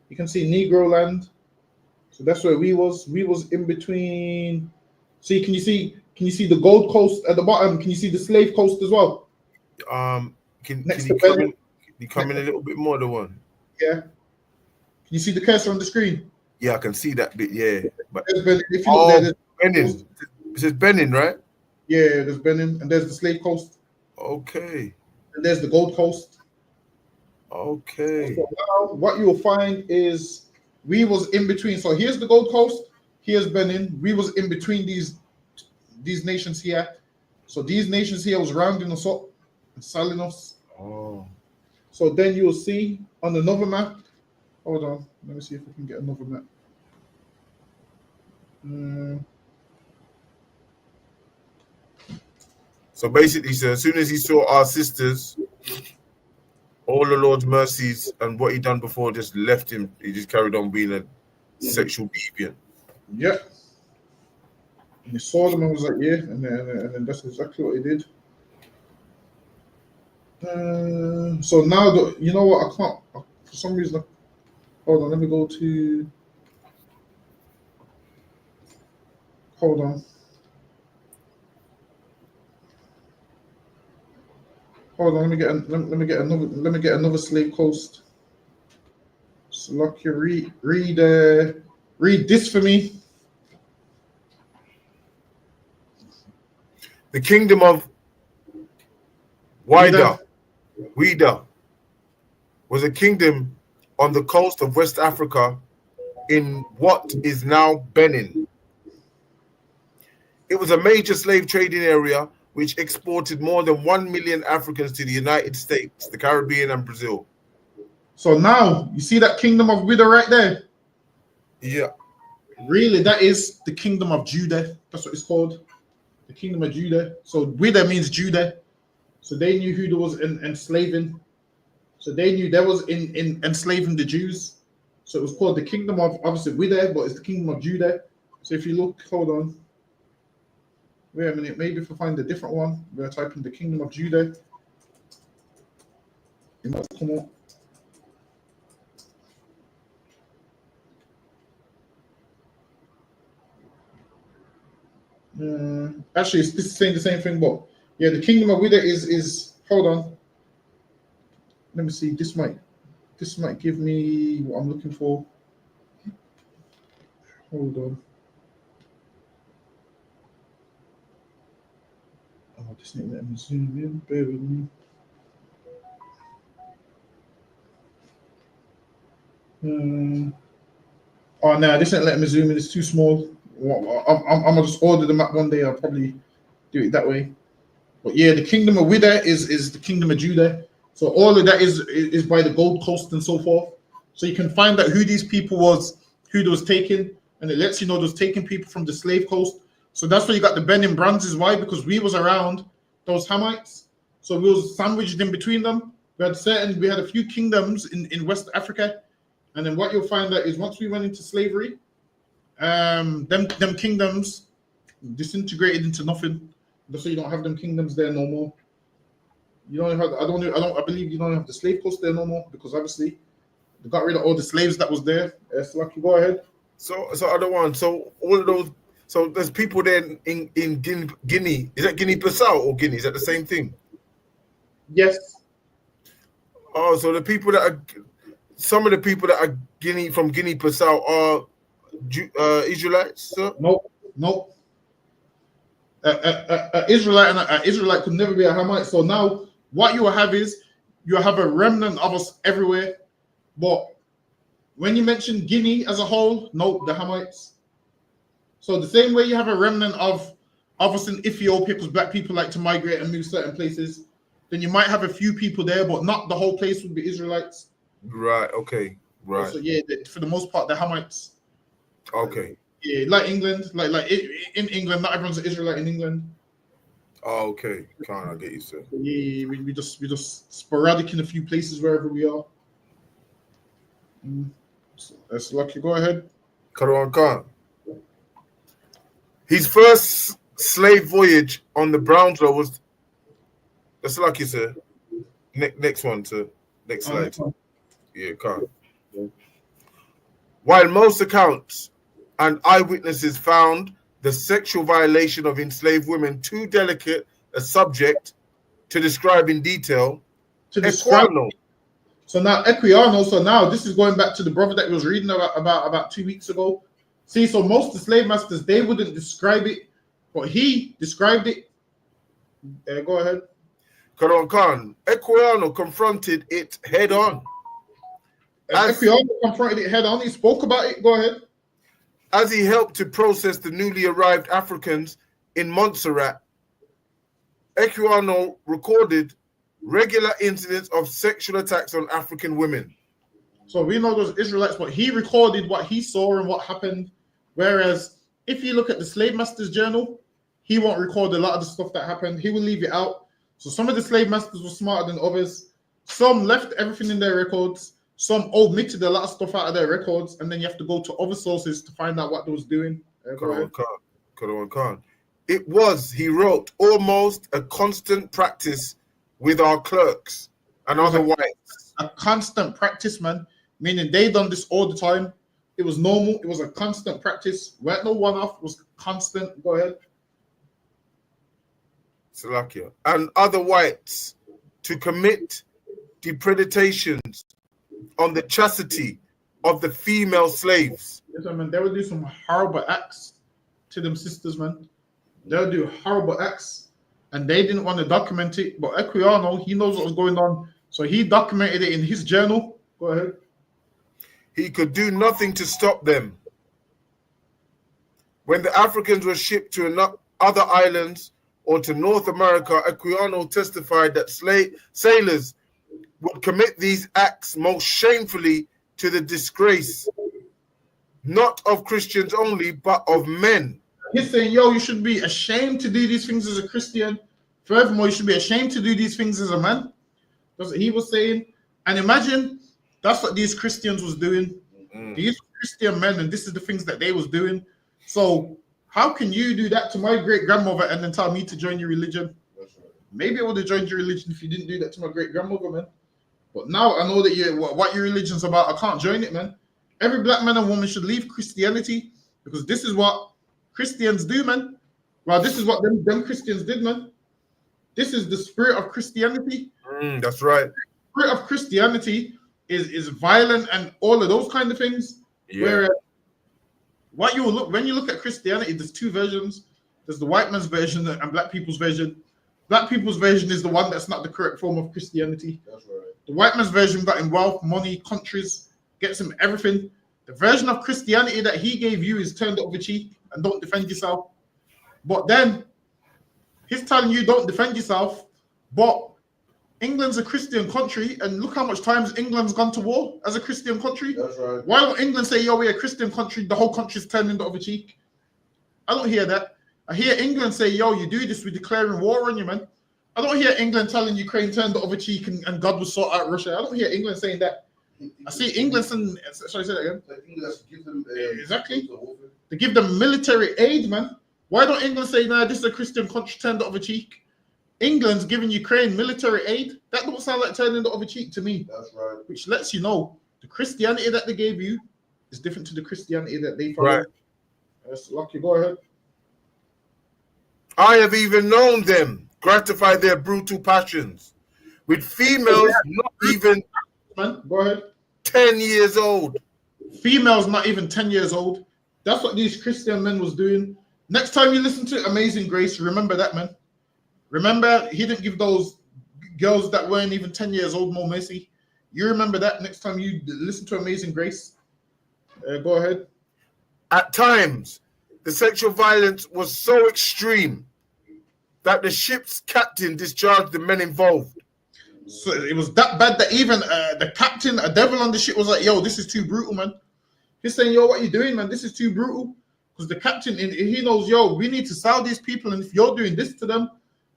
You can see Negro Land. So that's where we was. We was in between. See, can you see the Gold Coast at the bottom? Can you see the Slave Coast as well? Can Next you to come Benin. in? You come in a little bit more, the one. Yeah. Can you see the cursor on the screen? Yeah, I can see that bit. Yeah, but There's Benin. If you look there, there's Benin. It says Benin, right? yeah, there's Benin, and there's the Slave Coast, Okay. and there's the Gold Coast. Okay. So now what you'll find is we was in between. So here's the Gold Coast, here's Benin. We was in between these nations here. So these nations here was rounding us up and selling us. Oh. So then you'll see on another map. Hold on, let me see if I can get another map. So basically, so as soon as he saw our sisters, all the Lord's mercies and what he done before just left him. He just carried on being a sexual deviant. Yeah. And he saw them and was like, yeah, and then that's exactly what he did. So now, you know what? I can't, for some reason, hold on, let me go to, hold on. Hold on, let me get another Slave Coast. So like you read this for me. The kingdom of Wida was a kingdom on the coast of West Africa in what is now Benin. It was a major slave trading area which exported more than 1 million Africans to the United States, the Caribbean, and Brazil. So now, you see that kingdom of Wida right there? Yeah. Really, that is the kingdom of Judah. That's what it's called. The kingdom of Judah. So Wida means Judah. So they knew who there was enslaving. So they knew there was in enslaving the Jews. So it was called the kingdom of, obviously Wida, but it's the kingdom of Judah. So if you look, hold on. Wait a minute, maybe if I find a different one, we're going to type in the kingdom of Judah. It must come up. Actually, this is saying the same thing, but yeah, the kingdom of Wida is hold on. Let me see. This might give me what I'm looking for. Hold on. Oh, this ain't letting me zoom in. Bear with me. Oh no, this ain't letting me zoom in. It's too small. I'm gonna just order the map one day. I'll probably do it that way. But yeah, the kingdom of Wida is the kingdom of Judah. So all of that is by the Gold Coast and so forth. So you can find out who these people was, who they was taking, and it lets you know those taking people from the slave coast. So that's why you got the Benin Bronzes. Why? Because we was around those Hamites. So we was sandwiched in between them. We had a few kingdoms in West Africa. And then what you'll find out is once we went into slavery, them kingdoms disintegrated into nothing. That's why you don't have them kingdoms there no more. You don't have. I believe you don't have the slave coast there no more because obviously they got rid of all the slaves that was there. So like, go ahead. So other one. So all of those. So there's people there in Guinea. Is that Guinea-Bissau or Guinea? Is that the same thing? Yes. Oh, so the people that are some of the people that are from Guinea-Bissau are Israelites, sir? No. Israelite could never be a Hamite. So now what you have is you have a remnant of us everywhere. But when you mention Guinea as a whole, no, the Hamites. So the same way you have a remnant of obviously in Ethiopia, because black people like to migrate and move certain places, then you might have a few people there, but not the whole place would be Israelites. Right. Okay. Right. So yeah, for the most part, the Hamites. Okay. Yeah, like England, in England, not everyone's an Israelite in England. Oh, okay. Can't I get you, sir? Yeah, we just sporadic in a few places wherever we are. So that's lucky. Go ahead. Karan Khan. His first slave voyage on the Brownsville was. That's lucky, sir. Next one, sir. Next slide. Next one. Yeah, Khan. While most accounts and eyewitnesses found the sexual violation of enslaved women too delicate a subject to describe in detail, Equiano. So now Equiano. So now this is going back to the brother that was reading about 2 weeks ago. See, so most of the slave masters, they wouldn't describe it, but he described it. Go ahead. Karan Khan. Equiano confronted it head on. Equiano confronted it head on. He spoke about it. Go ahead. As he helped to process the newly arrived Africans in Montserrat, Equiano recorded regular incidents of sexual attacks on African women. So we know those Israelites, but he recorded what he saw and what happened. Whereas if you look at the slave master's journal, he won't record a lot of the stuff that happened. He will leave it out. So some of the slave masters were smarter than others. Some left everything in their records. Some omitted a lot of stuff out of their records, and then you have to go to other sources to find out what they was doing. Karan Khan. It was, he wrote, almost a constant practice with our clerks and other whites. A constant practice, man. Meaning they done this all the time. It was normal. It was a constant practice. Weren't no one-off. It was constant. Go ahead. Salakia. And other whites to commit depredations on the chastity of the female slaves. Yes, I mean, they would do some horrible acts to them sisters, man. They would do horrible acts, and they didn't want to document it. But Equiano, he knows what was going on, so he documented it in his journal. Go ahead. He could do nothing to stop them. When the Africans were shipped to other islands or to North America, Equiano testified that sailors would commit these acts most shamefully to the disgrace, not of Christians only, but of men. He's saying, yo, you should be ashamed to do these things as a Christian. Furthermore, you should be ashamed to do these things as a man. That's what he was saying. And imagine that's what these Christians was doing. These Christian men, and this is the things that they was doing. So how can you do that to my great-grandmother and then tell me to join your religion? Maybe I would have joined your religion if you didn't do that to my great-grandmother, man. But now I know that what your religion's about, I can't join it, man. Every black man and woman should leave Christianity because this is what Christians do, man. Well, this is what them Christians did, man. This is the spirit of Christianity. That's right. The spirit of Christianity is violent and all of those kind of things. Yeah. Whereas when you look at Christianity, there's two versions. There's the white man's version and black people's version. Black people's version is the one that's not the correct form of Christianity. That's right. The white man's version got him wealth, money, countries, gets him everything. The version of Christianity that he gave you is turn the other cheek and don't defend yourself. But then he's telling you don't defend yourself, but England's a Christian country, and look how much times England's gone to war as a Christian country. That's right. Why don't England say, yo, we're a Christian country, the whole country's turning the other cheek? I don't hear that. I hear England say, yo, you do this, we're declaring war on you, man. I don't hear England telling Ukraine turn the other cheek and God will sort out Russia. I don't hear England saying that. I see England saying, sorry, say that again. Give them, exactly. To give them military aid, man. Why don't England say, nah, this is a Christian country, turn the other cheek? England's giving Ukraine military aid. That don't sound like turning the other cheek to me. That's right. Which lets you know the Christianity that they gave you is different to the Christianity that they follow. Right. That's lucky. Go ahead. I have even known them gratify their brutal passions with females not even Go ahead. 10 years old. Females not even 10 years old. That's what these Christian men was doing. Next time you listen to Amazing Grace, remember that, man. Remember, he didn't give those girls that weren't even 10 years old more mercy. You remember that next time you listen to Amazing Grace. Go ahead. At times, the sexual violence was so extreme that the ship's captain discharged the men involved. So it was that bad that even the captain, a devil on the ship, was like, "Yo, this is too brutal, man." He's saying, "Yo, what you doing, man? This is too brutal." Because the captain, he knows, "Yo, we need to sell these people, and if you're doing this to them,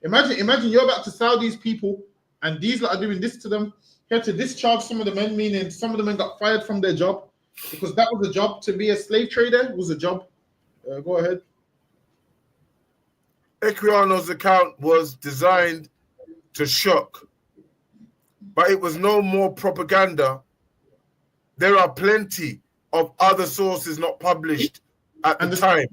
imagine you're about to sell these people, and these lot are doing this to them." He had to discharge some of the men, meaning some of the men got fired from their job because that was a job. To be a slave trader was a job. Go ahead. Equiano's account was designed to shock, but it was no more propaganda. There are plenty of other sources not published at the time.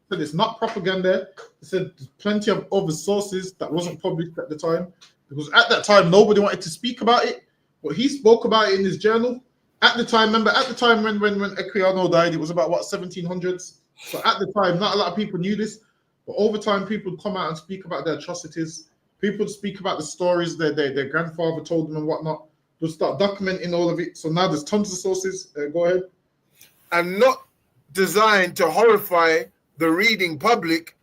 So it's not propaganda. It said there's plenty of other sources that wasn't published at the time, because at that time nobody wanted to speak about it, but he spoke about it in his journal. At the time, remember, at the time when Equiano died, it was about what, 1700s. So at the time, not a lot of people knew this, but over time, people would come out and speak about their atrocities. People would speak about the stories that their grandfather told them and whatnot. They'll start documenting all of it. So now there's tons of sources. Go ahead. And not designed to horrify the reading public,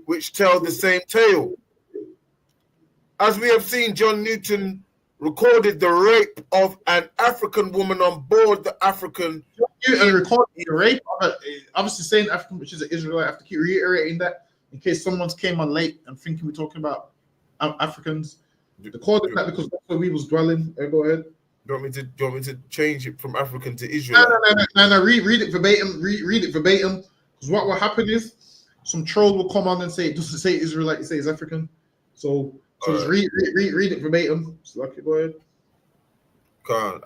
which tell the same tale. As we have seen, John Newton recorded the rape of an African woman on board the African. And recording the rape, obviously saying African, which is an Israelite. I have to keep reiterating that in case someone's came on late and thinking we're talking about Africans. Recording that because that's where we was dwelling. Go ahead. Do you want me to change it from African to Israel? No. Read it verbatim. Read it verbatim. Because what will happen is some troll will come on and say it doesn't say Israelite, it says African. So just read it verbatim. So, okay, go ahead.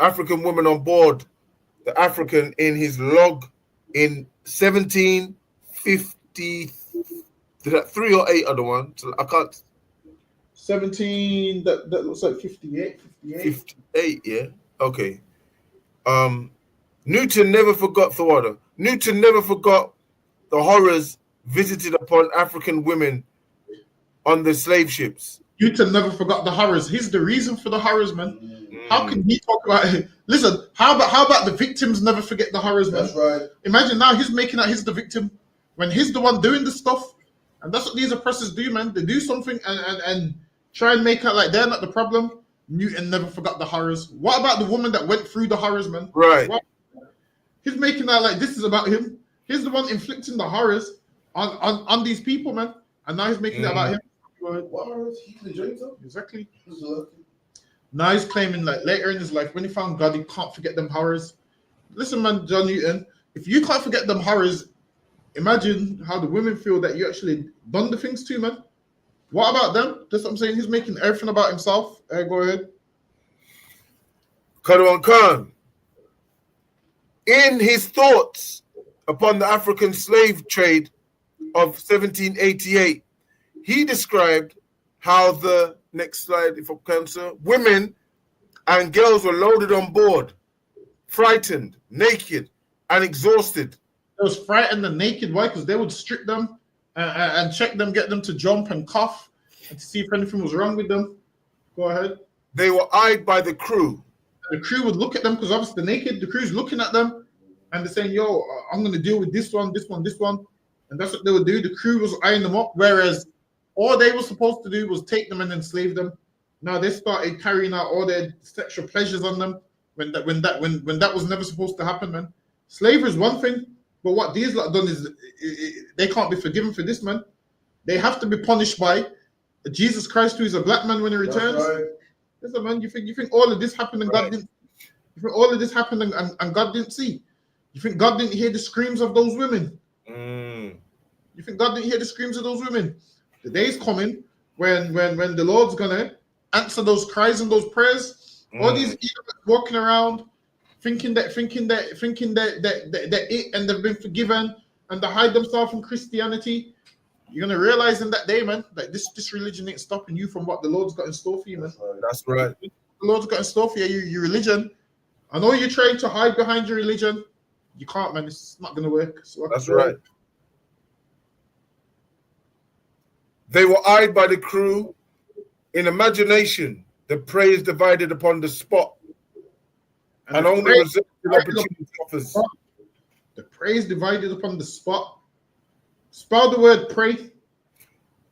African woman on board the African in his log in 1750. Did that 3 or 8 other one? So I can't. 17. That looks like 58. 58, yeah. Okay. Newton never forgot Thawada. Newton never forgot the horrors visited upon African women on the slave ships. Newton never forgot the horrors. He's the reason for the horrors, man. How can he talk about it? Listen, how about the victims never forget the horrors, man? That's right. Imagine now he's making out he's the victim when he's the one doing the stuff. And that's what these oppressors do, man. They do something and try and make out like they're not the problem. Newton never forgot the horrors. What about the woman that went through the horrors, man? Right. He's making out like this is about him. He's the one inflicting the horrors on these people, man. And now he's making it about him. What horrors? He can enjoy himself. Exactly. Now he's claiming like later in his life, when he found God, he can't forget them horrors. Listen, man, John Newton, if you can't forget them horrors, imagine how the women feel that you actually done the things to, man. What about them? That's what I'm saying. He's making everything about himself. Go ahead. Kadwan Khan, in his thoughts upon the African slave trade of 1788, he described how the next slide, if I can, sir, women and girls were loaded on board, frightened, naked, and exhausted. They was frightened and naked. Why? Because they would strip them and check them, get them to jump and cough, and to see if anything was wrong with them. Go ahead. They were eyed by the crew. The crew would look at them because obviously they're naked. The crew's looking at them and they're saying, "Yo, I'm going to deal with this one, this one, this one." And that's what they would do. The crew was eyeing them up, whereas all they were supposed to do was take them and enslave them. Now they started carrying out all their sexual pleasures on them when that was never supposed to happen, man. Slavery is one thing, but what these lot done is they can't be forgiven for this, man. They have to be punished by Jesus Christ, who is a black man when he returns. That's right. Listen, man, you think all of this happened and God didn't? You think all of this happened and God didn't see? You think God didn't hear the screams of those women? You think God didn't hear the screams of those women? The day's coming when the Lord's gonna answer those cries and those prayers. All these Edomites walking around thinking that it and they've been forgiven and they hide themselves from Christianity. You're gonna realize in that day, man, that this religion ain't stopping you from what the Lord's got in store for you, man. That's right. The Lord's got in store for you, your religion. I know you're trying to hide behind your religion. You can't, man. It's not gonna work. So that's right. They were eyed by the crew. In imagination, the prey is divided upon the spot, and only reserved opportunity offers. The prey is divided upon the spot. Spell the word pray.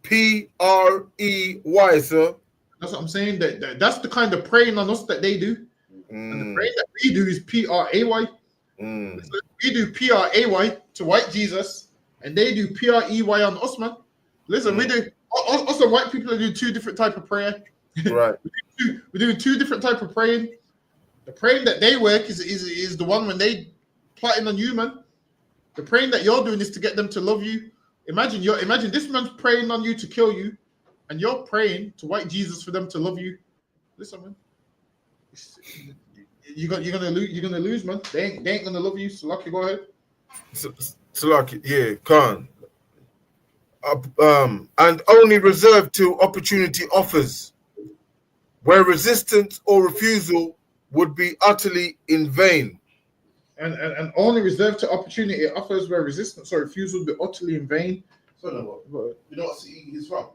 P P-R-E-Y, sir. That's what I'm saying. That's the kind of praying on us that they do. And the praying that we do is P-R-A-Y. So we do P-R-A-Y to white Jesus, and they do P-R-E-Y on us, man. Listen, we do us and white people do two different type of prayer. Right. We're doing two different type of praying. The praying that they work is the one when they plotting on you, man. The praying that you're doing is to get them to love you. Imagine this man's praying on you to kill you, and you're praying to white Jesus for them to love you. Listen, man. You're gonna lose, man. They ain't gonna love you. So Lucky, go ahead. Lucky, yeah, Khan. And only reserved to opportunity offers, where resistance or refusal would be utterly in vain. And only reserved to opportunity offers where resistance or refusal would be utterly in vain. So no, you know what city he's from?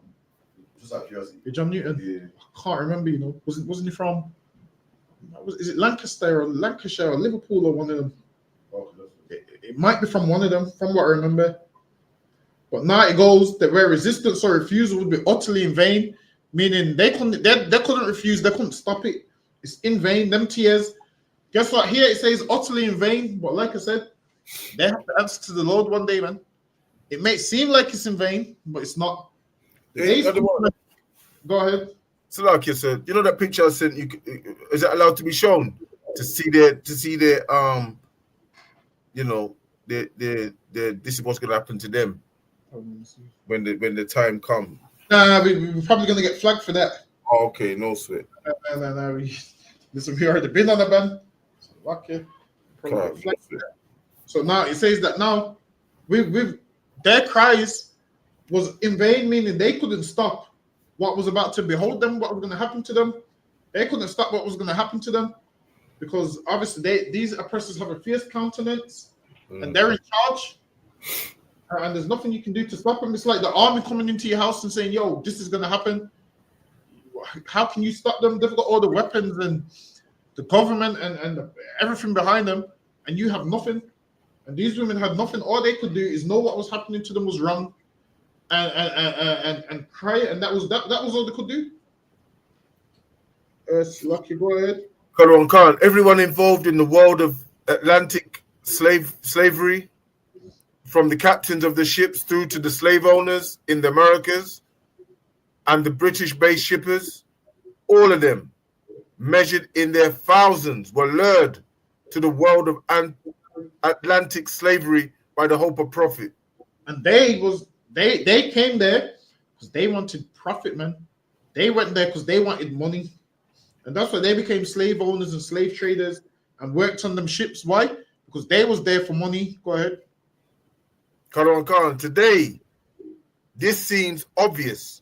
Just out of curiosity. John Newton. Yeah. I can't remember. Wasn't he from? Is it Lancaster or Lancashire or Liverpool or one of them? It might be from one of them, from what I remember. But now it goes that where resistance or refusal would be utterly in vain, meaning they couldn't refuse, they couldn't stop it. It's in vain. Them tears. Guess what? Here it says utterly in vain, but like I said, they have to answer to the Lord one day, man. It may seem like it's in vain, but it's not. Go ahead. So like you said, you know that picture I sent you, is it allowed to be shown to see their you know, their this is what's gonna happen to them when the time comes? Nah, we're probably gonna get flagged for that. Oh, okay, no sweat. No. Listen, we already been on the ban. So lucky. So now it says that now we've their cries was in vain, meaning they couldn't stop what was about to behold them, what was going to happen to them. They couldn't stop what was going to happen to them because obviously these oppressors have a fierce countenance and they're in charge. And there's nothing you can do to stop them. It's like the army coming into your house and saying, yo, this is going to happen. How can you stop them? They've got all the weapons and the government and everything behind them, and you have nothing. And these women had nothing. All they could do is know what was happening to them was wrong and cry, and that was all they could do. Lucky, go ahead. Khan, everyone involved in the world of Atlantic slavery, from the captains of the ships through to the slave owners in the Americas and the British-based shippers, all of them, measured in their thousands, were lured to the world of Atlantic slavery by the hope of profit. And they came there because they wanted profit, man. They went there because they wanted money. And that's why they became slave owners and slave traders and worked on them ships. Why? Because they was there for money. Go ahead. Khan, today, this seems obvious.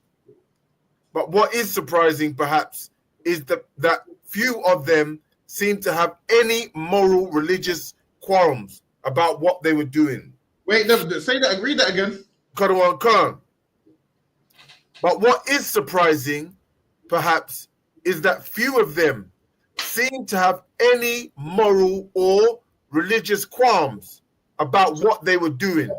But what is surprising, perhaps, is that few of them seem to have any moral, religious qualms about what they were doing. Wait, say that, read that again. Khan. But what is surprising, perhaps, is that few of them seem to have any moral or religious qualms about what they were doing.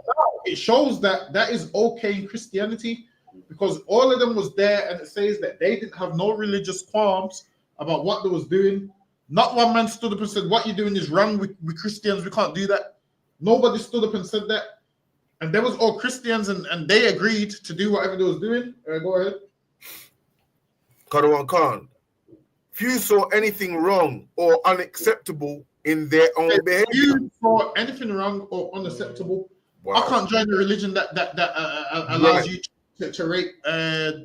It shows that is okay in Christianity because all of them was there, and it says that they didn't have no religious qualms about what they was doing. Not one man stood up and said, what you're doing is wrong with Christians. We can't do that. Nobody stood up and said that. And there was all Christians, and they agreed to do whatever they was doing. Go ahead. Khan. Few saw anything wrong or unacceptable in their own behavior. Few saw anything wrong or unacceptable. Wow. I can't join a religion that allows you to rape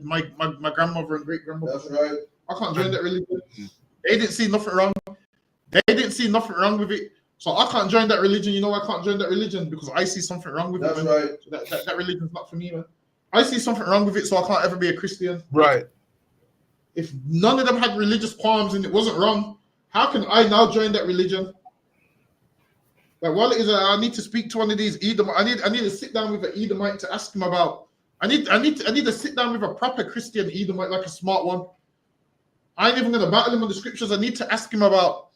my grandmother and great grandmother. That's right. I can't join that religion. They didn't see nothing wrong. They didn't see nothing wrong with it. So I can't join that religion. You know, I can't join that religion because I see something wrong with it. That's right. That religion's not for me, man. I see something wrong with it, so I can't ever be a Christian. Right. If none of them had religious qualms and it wasn't wrong, how can I now join that religion? Like, while it is, I need to speak to one of these Edomites. I need to sit down with an Edomite to ask him about. I need to sit down with a proper Christian Edomite, like a smart one. I ain't even gonna battle him on the scriptures. I need to ask him about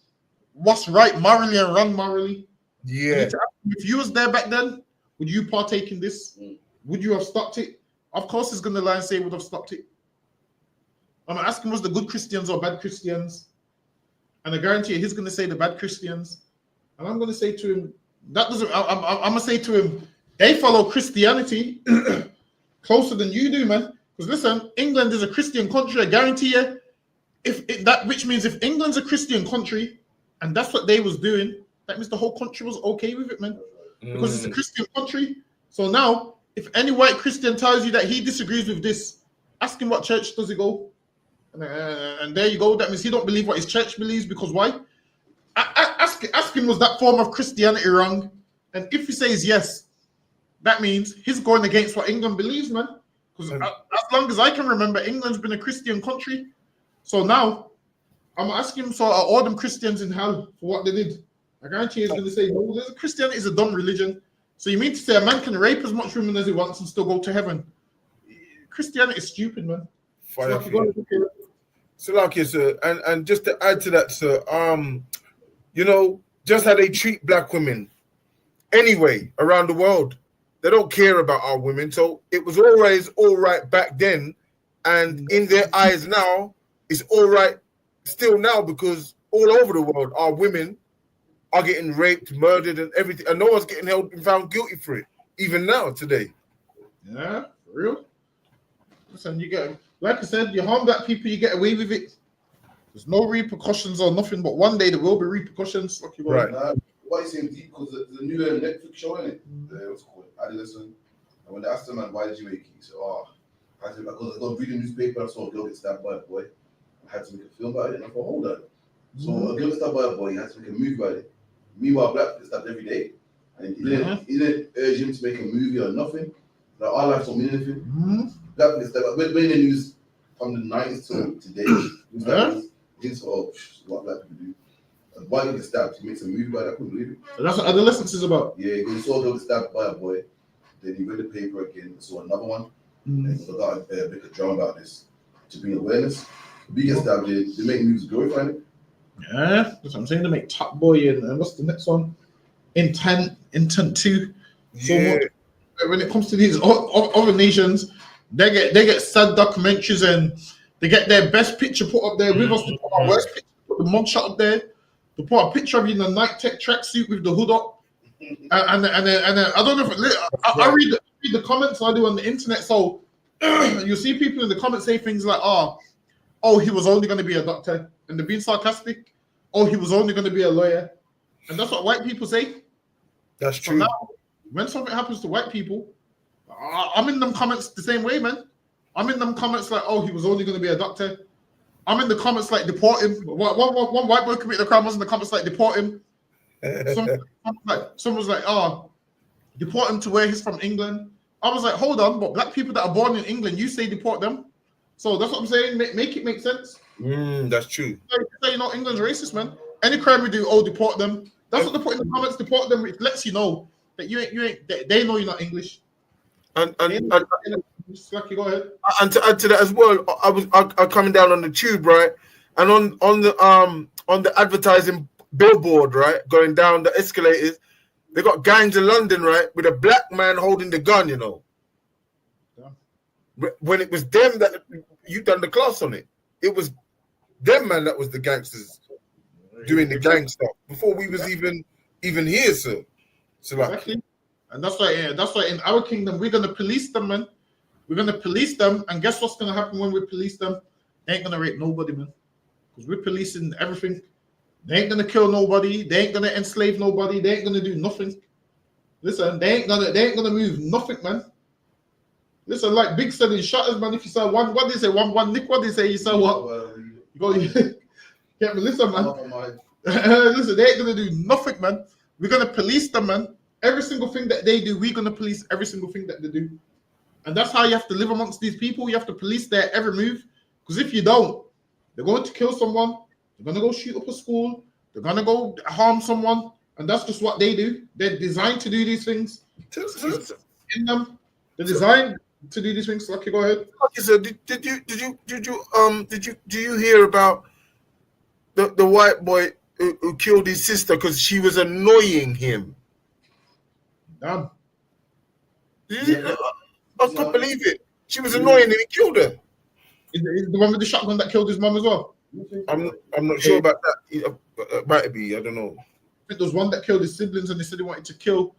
what's right morally and wrong morally. Yeah. I need to ask him, if you was there back then, would you partake in this? Would you have stopped it? Of course, he's going to lie and say he would have stopped it. I'm asking, was the good Christians or bad Christians? And I guarantee you, he's going to say the bad Christians. And I'm going to say to him, that doesn't. I'm going to say to him, they follow Christianity closer than you do, man. Because listen, England is a Christian country. I guarantee you, which means if England's a Christian country, and that's what they was doing, that means the whole country was okay with it, man. Because it's a Christian country. So now, if any white Christian tells you that he disagrees with this, ask him what church does he go. And there you go. That means he don't believe what his church believes, because why? Ask him, was that form of Christianity wrong? And if he says yes, that means he's going against what England believes, man. Because as long as I can remember, England's been a Christian country. So now, I'm asking him, so are all them Christians in hell for what they did? I guarantee he's going to say, no, Christianity is a dumb religion. So you mean to say a man can rape as much women as he wants and still go to heaven? Christianity is stupid, man. So like you, sir, and just to add to that, sir, you know, just how they treat black women anyway around the world. They don't care about our women. So it was always all right back then, and in their eyes now, it's all right still now, because all over the world, our women are getting raped, murdered, and everything, and no one's getting held and found guilty for it, even now, today. Yeah, for real. Listen, you get, like I said, you harm black people, you get away with it. There's no repercussions or nothing, but one day there will be repercussions. Right. Why you saying deep? Because the new Netflix show, innit? What's it called? Adolescent. And when they asked the man, why did you make it? He said, I said, because I got reading newspaper, I saw a girl get stabbed by a boy. I had to make a film about it, and I thought, hold on. So a girl get stabbed by a boy, he had to make a movie about it. Meanwhile, black people get stabbed every day. And he didn't urge him to make a movie or nothing. Like, our lives don't mean anything. Black people get stabbed. When the news from the 90s to today, it's what black people do. And why did he get stabbed? He makes a movie about it. I couldn't believe it. And that's what adolescence is about. Yeah, he saw a girl get stabbed by a boy. Then he read the paper again, saw another one. And he got a big drama about this to bring awareness. We get stabbed, they make movies glorifying it. Yeah, that's what I'm saying. They make Top Boy and what's the next one? Intent 2. Yeah. So when it comes to these other nations, they get sad documentaries and they get their best picture put up there with us. They put our worst picture, put the mugshot up there. They put a picture of you in a Nike Tech tracksuit with the hood up. And then I don't know if I read the comments I do on the internet. So you see people in the comments say things like, oh, he was only going to be a doctor, and they're being sarcastic. Oh, he was only going to be a lawyer, and that's what white people say. That's true. So now, when something happens to white people, I'm in them comments the same way, man. I'm in them comments like, oh, he was only going to be a doctor. I'm in the comments like, deport him. One white boy committed a crime, was in the comments like, deport him. Someone's like, oh, deport him to where he's from, England. I was like, hold on, but black people that are born in England, you say deport them. So that's what I'm saying. Make it make sense. That's true. Say, you know, England's racist, man. Any crime we do, deport them. That's what they put in the comments. Deport them. It lets you know that you ain't. They know you're not English. And Slacky, go ahead. And to add to that as well, I coming down on the tube, right, and on the advertising billboard, right, going down the escalators, they got gangs in London, right, with a black man holding the gun, you know. When it was them that you done the class on it, it was them, man, that was the gangsters doing the gang stuff before we was even here, sir. So like, exactly. And that's why in our kingdom we're gonna police them, man. We're gonna police them, and guess what's gonna happen when we police them? They ain't gonna rape nobody, man, because we're policing everything. They ain't gonna kill nobody. They ain't gonna enslave nobody. They ain't gonna do nothing. Listen, they ain't gonna move nothing, man. Listen, like Big said in Shutters, man, if you sell one, what they say, one nick, what they say, you sell what? You go, yeah, but listen, man. Listen, they ain't gonna do nothing, man. We're gonna police them, man. Every single thing that they do, we're gonna police every single thing that they do. And that's how you have to live amongst these people. You have to police their every move. Because if you don't, they're going to kill someone, they're gonna go shoot up a school, they're gonna go harm someone, and that's just what they do. They're designed to do these things. In them, they're designed to do these things. Okay, go ahead. Okay, so did you hear about the white boy who killed his sister because she was annoying him? Damn. I can't believe it. She was annoying and he killed her. Is the one with the shotgun that killed his mum as well? I'm not sure about that. It might be. I don't know. I think there was one that killed his siblings, and they said he wanted to kill.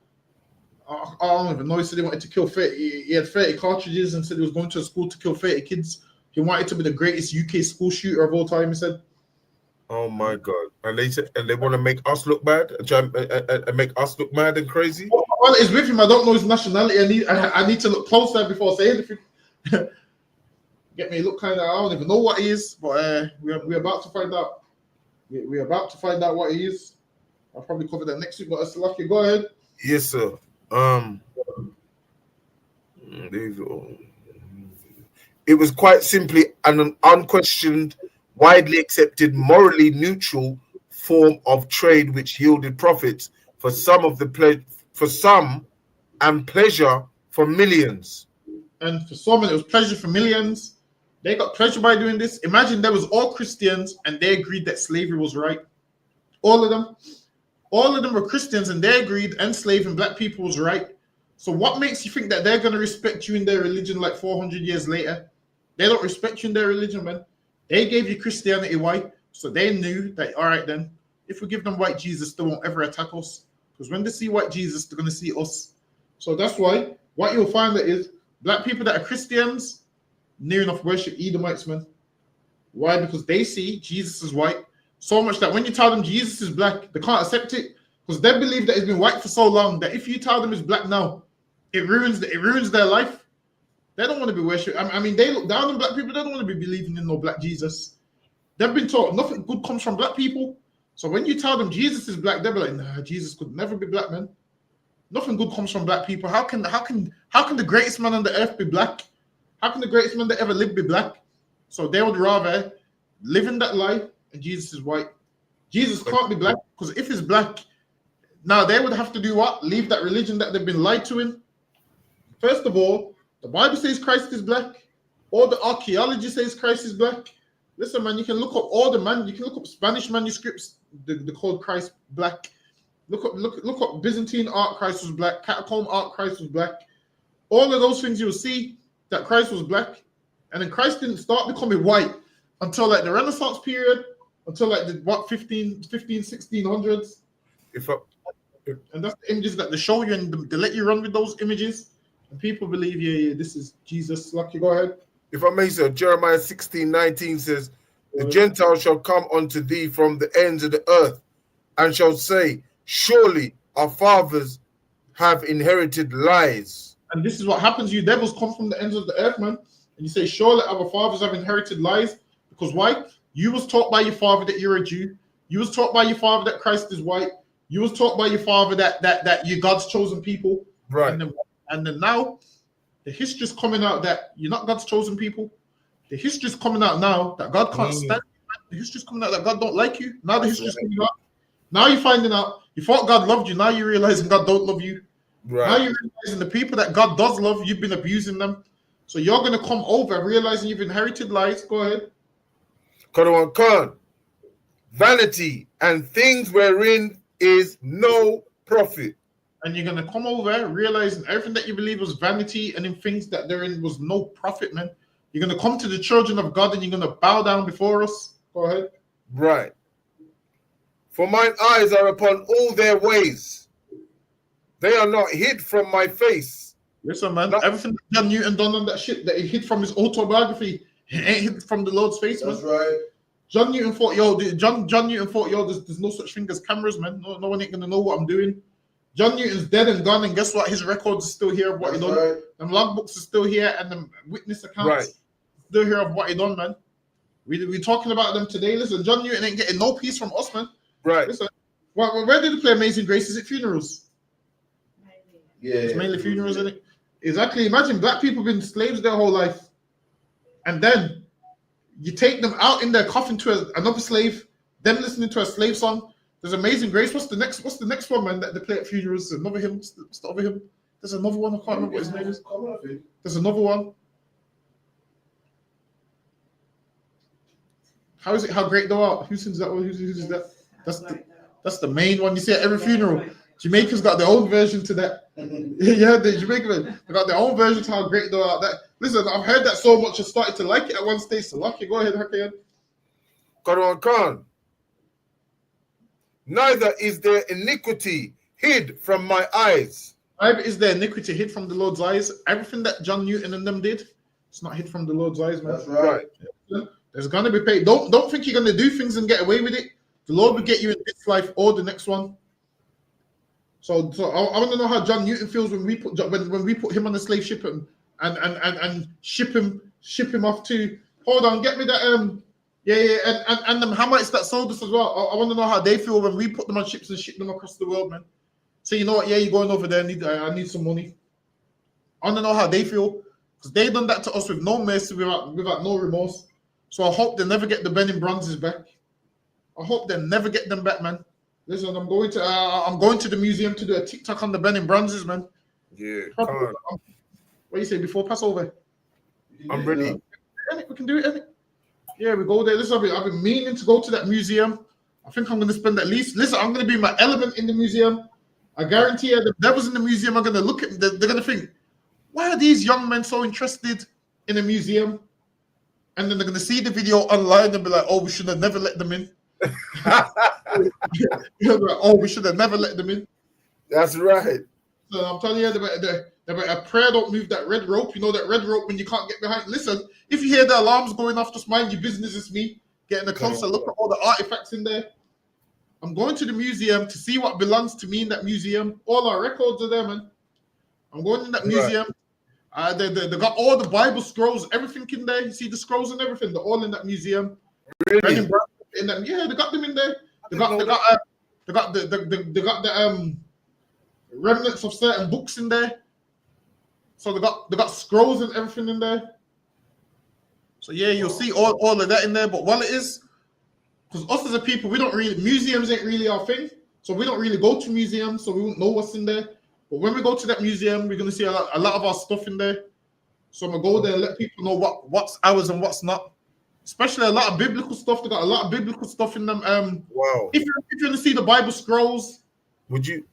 I don't even know. He said he wanted to kill 30. He had 30 cartridges and said he was going to a school to kill 30 kids. He wanted to be the greatest UK school shooter of all time. He said. Oh my God! And they said, and they want to make us look bad, and make us look mad and crazy. Well, it's with him. I don't know his nationality. I need to look closer before I say anything. Get me look kind of. I don't even know what he is, but we're about to find out. We're about to find out what he is. I'll probably cover that next week. But Lucky, go ahead. Yes, sir. There you go. It was quite simply an unquestioned, widely accepted, morally neutral form of trade which yielded profits for some and pleasure for millions. And for some, it was pleasure for millions. They got pleasure by doing this. Imagine there was all Christians and they agreed that slavery was right. All of them were Christians and they agreed enslaving black people was right. So what makes you think that they're going to respect you in their religion like 400 years later? They don't respect you in their religion, man. They gave you Christianity white, so they knew that, all right, then, if we give them white Jesus, they won't ever attack us. Because when they see white Jesus, they're going to see us. So that's why what you'll find that is black people that are Christians near enough worship Edomites, man. Why? Because they see Jesus is white so much that when you tell them Jesus is black, they can't accept it because they believe that it's been white for so long that if you tell them it's black now, it ruins their life. They don't want to be worshipped. I mean, they look down on black people. They don't want to be believing in no black Jesus. They've been taught nothing good comes from black people. So when you tell them Jesus is black, they'll be like, nah, Jesus could never be black, man. Nothing good comes from black people. How can the greatest man on the earth be black? How can the greatest man that ever lived be black? So they would rather live in that lie and Jesus is white. Jesus can't be black because if he's black, now they would have to do what? Leave that religion that they've been lied to in. First of all, the Bible says Christ is black. All the archaeology says Christ is black. Listen, man, you can look up Spanish manuscripts. They called Christ black. Look up Byzantine art. Christ was black. Catacomb art. Christ was black. All of those things you'll see that Christ was black, and then Christ didn't start becoming white until like the Renaissance period, until like the 1600s. And that's the images that they show you, and they let you run with those images. And people believe, yeah, this is Jesus. Lucky, go ahead. If I may, sir, Jeremiah 16:19 says, the Gentiles shall come unto thee from the ends of the earth, and shall say, surely our fathers have inherited lies. And this is what happens. You devils come from the ends of the earth, man. And you say, surely our fathers have inherited lies. Because why? You was taught by your father that you're a Jew. You was taught by your father that Christ is white. You was taught by your father that you're God's chosen people. Right. And then now, the history's coming out that you're not God's chosen people. The history's coming out now that God can't stand you. The history's coming out that God don't like you. Now the history's coming out. Now you're finding out. You thought God loved you. Now you're realizing God don't love you. Right. Now you're realizing the people that God does love, you've been abusing them. So you're going to come over realizing you've inherited lies. Go ahead. Khan, vanity and things wherein is no profit. And you're going to come over realizing everything that you believe was vanity and in things that therein was no profit, man. You're going to come to the children of God and you're going to bow down before us. Go ahead. Right. For mine eyes are upon all their ways. They are not hid from my face. Listen, man, everything that John Newton done on that shit that he hid from his autobiography, he ain't hid from the Lord's face, man. That's right. John Newton thought, there's no such thing as cameras, man. No one ain't going to know what I'm doing. John Newton's dead and gone, and guess what? His records are still here of what he done. Right. Them logbooks are still here, and the witness accounts still here of what he done, man. We talking about them today. Listen, John Newton ain't getting no peace from us, man. Right. Listen, where did he play Amazing Grace? Is it funerals? Yeah. It's mainly funerals, isn't it? Exactly. Imagine black people being slaves their whole life, and then you take them out in their coffin to another slave, them listening to a slave song. There's Amazing Grace. What's the next one, man, that they play at funerals? Another hymn. What's the other hymn? There's another one. I can't remember what his name is. There's another one. How is it? How great thou art? Who sings that one? Who sings that? That's the main one. You see at every funeral. Jamaica's got their own version to that. Yeah, the Jamaican, they got their own version to how great they are. That listen, I've heard that so much. I started to like it at one stage. So lucky, go ahead, Hakeem. Qadwan Khan. Neither is there iniquity hid from my eyes. Neither is there iniquity hid from the Lord's eyes. Everything that John Newton and them did, it's not hid from the Lord's eyes, man. That's right. There's gonna be paid. Don't think you're gonna do things and get away with it. The Lord will get you in this life or the next one. So I want to know how John Newton feels when we put him on the slave ship and ship him off to. Hold on, get me that and the Hamites that sold us as well. I want to know how they feel when we put them on ships and ship them across the world, man. So you know what? Yeah, you're going over there. I need some money. I want to know how they feel because they done that to us with no mercy, without no remorse. So I hope they never get the Benin Bronzes back. I hope they never get them back, man. Listen, I'm going to the museum to do a TikTok on the Benin Bronzes, man. Yeah, What do you say before Passover? I'm ready. We can do it. Yeah, we go there. Listen, I've been meaning to go to that museum. I think I'm going to spend at least. Listen, I'm going to be in my element in the museum. I guarantee you, the devils in the museum are going to look at. They're going to think, why are these young men so interested in a museum? And then they're going to see the video online and be like, oh, we should have never let them in. Oh, we should have never let them in. That's right. So I'm telling you, a prayer don't move that red rope. You know that red rope when you can't get behind. Listen, if you hear the alarms going off, just mind your business. It's me getting a closer look at all the artifacts in there. I'm going to the museum to see what belongs to me in that museum. All our records are there, man. I'm going in that museum. They got all the Bible scrolls, everything in there. You see the scrolls and everything. They're all in that museum. Really? In them, yeah, they got them in there. They got the remnants of certain books in there. So they got scrolls and everything in there. So yeah, you'll see all of that in there. But while it is, because us as a people, museums ain't really our thing. So we don't really go to museums, so we won't know what's in there. But when we go to that museum, we're gonna see a lot of our stuff in there. So I'm gonna go there and let people know what's ours and what's not. Especially a lot of biblical stuff. They got a lot of biblical stuff in them. Wow. If you're gonna see the Bible scrolls, Would you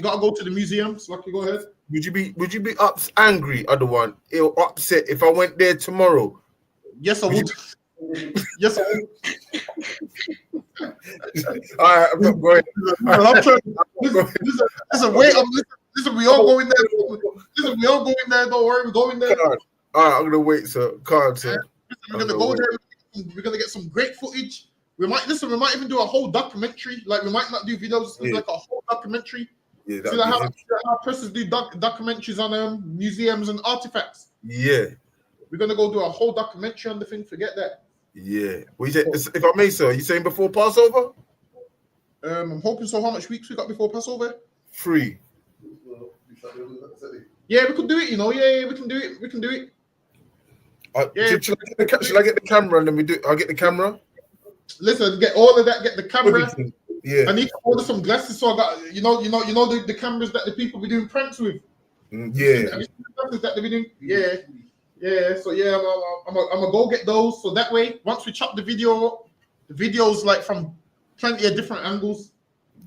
gotta go to the museum. So Lucky, go ahead. Would you be angry, other one, or upset if I went there tomorrow? Yes, I would. Yes, I would. All right, I'm not going. I'm trying. Listen, wait. Listen, we all go in there. Listen, we all go in there. Don't worry, we're going there. All right, I'm gonna wait, sir. Card, sir. We're gonna go there. We're gonna get some great footage. We might even do a whole documentary. Like we might not do videos, it's gonna be like a whole documentary. Yeah, see how persons do documentaries on museums and artifacts. Yeah. We're gonna go do a whole documentary on the thing. Forget that. Yeah. Well, you say, if I may, sir, you saying before Passover? I'm hoping so. How much weeks we got before Passover? 3. Yeah, we could do it. You know, yeah, we can do it. We can do it. Should I get the camera and then we do? I'll get the camera. Listen, get all of that. Get the camera. Everything. Yeah. I need to order some glasses. So I got, you know the cameras that the people be doing pranks with. Yeah. Have you seen the glasses that they be doing? Yeah. Yeah. So yeah, I'm gonna go get those. So that way, once we chop the video's like from plenty of different angles.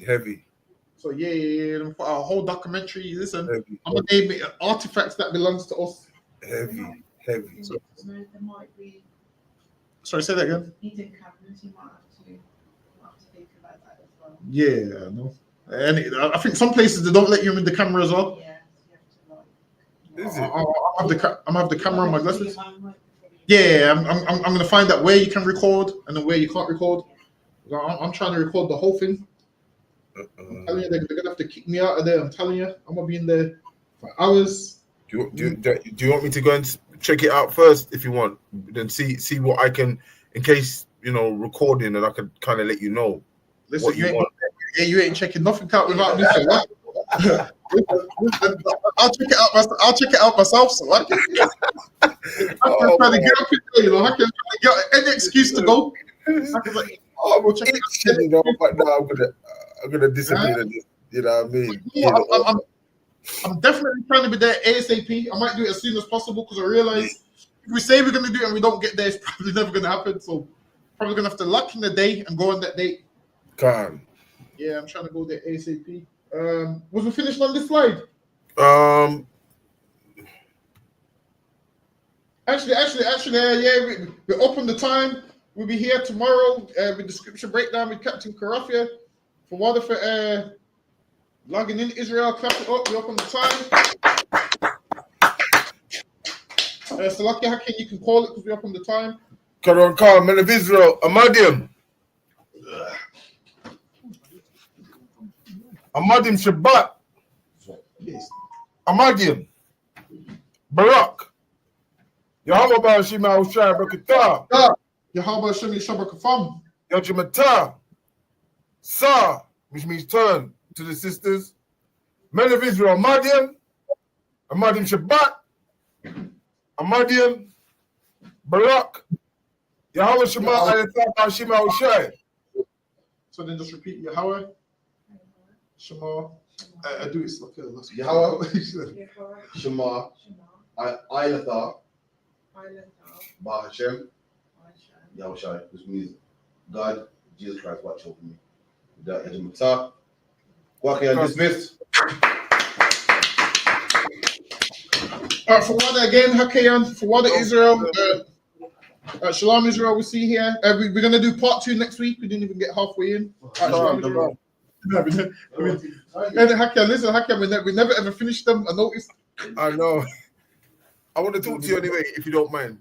Heavy. So yeah. For our whole documentary. Listen, Heavy. I'm gonna name it artifacts that belongs to us. Heavy. So there might be Sorry, say that again. hidden cabinets. You might have to think about that as well. Yeah, I know. And I think some places they don't let you in the camera as well. Yeah, you have to Is it? I'm gonna have the camera on my glasses. Yeah, I'm gonna find out where you can record and then where you can't record. I'm trying to record the whole thing. I'm telling you, they're gonna have to kick me out of there. I'm telling you, I'm gonna be in there for hours. Do you want me to go and check it out first if you want? Then see what I can, in case recording, and I can kind of let you know. Listen, what you ain't checking nothing out without me. So what? I'll check it out myself. So what? I can try to get up in there, I can get any excuse to go. I'm gonna disappear. You know what I mean? I'm definitely trying to be there ASAP. I might do it as soon as possible because I realize if we say we're going to do it and we don't get there, it's probably never going to happen. So probably going to have to lock in the day and go on that date. Calm. Yeah, I'm trying to go there ASAP. Was we finished on this slide? Actually, yeah, we're up on the time. We'll be here tomorrow with the scripture breakdown with Captain Karafia for Waterford logging in Israel. Clap it up. We're up on the time. Salaki Hakim, you can call it because we're up on the time. Karon Khan, men of Israel, Amadim. Amadim Shabbat. Amadim. Barak. Yahweh Bashima Ushai Bakata. Yahweh Shemi Shabakafam. Yajimata. Sa, which means turn to the sisters. Men of Israel, Amadim. Amadim Shabbat. Amadim. Barak. Yahweh Shema Ayatah Bashima Ushai. So then just repeat Yahweh. Shema. I do it. Okay, Yahweh. Shema. Ayatah. Ba Hashem. Yahweh Shai, which means God, Jesus Christ, watch over me. That is Matah. Okay, I'm dismissed. All right, for Wada again, Hakayan, for Wada Israel, Shalom Israel, we see here. We're going to do part 2 next week. We didn't even get halfway in. All right, Shalom Israel. And Hakayan, listen, Hakayan, we never ever finished them. I noticed. I know. I want to talk to you anyway, if you don't mind.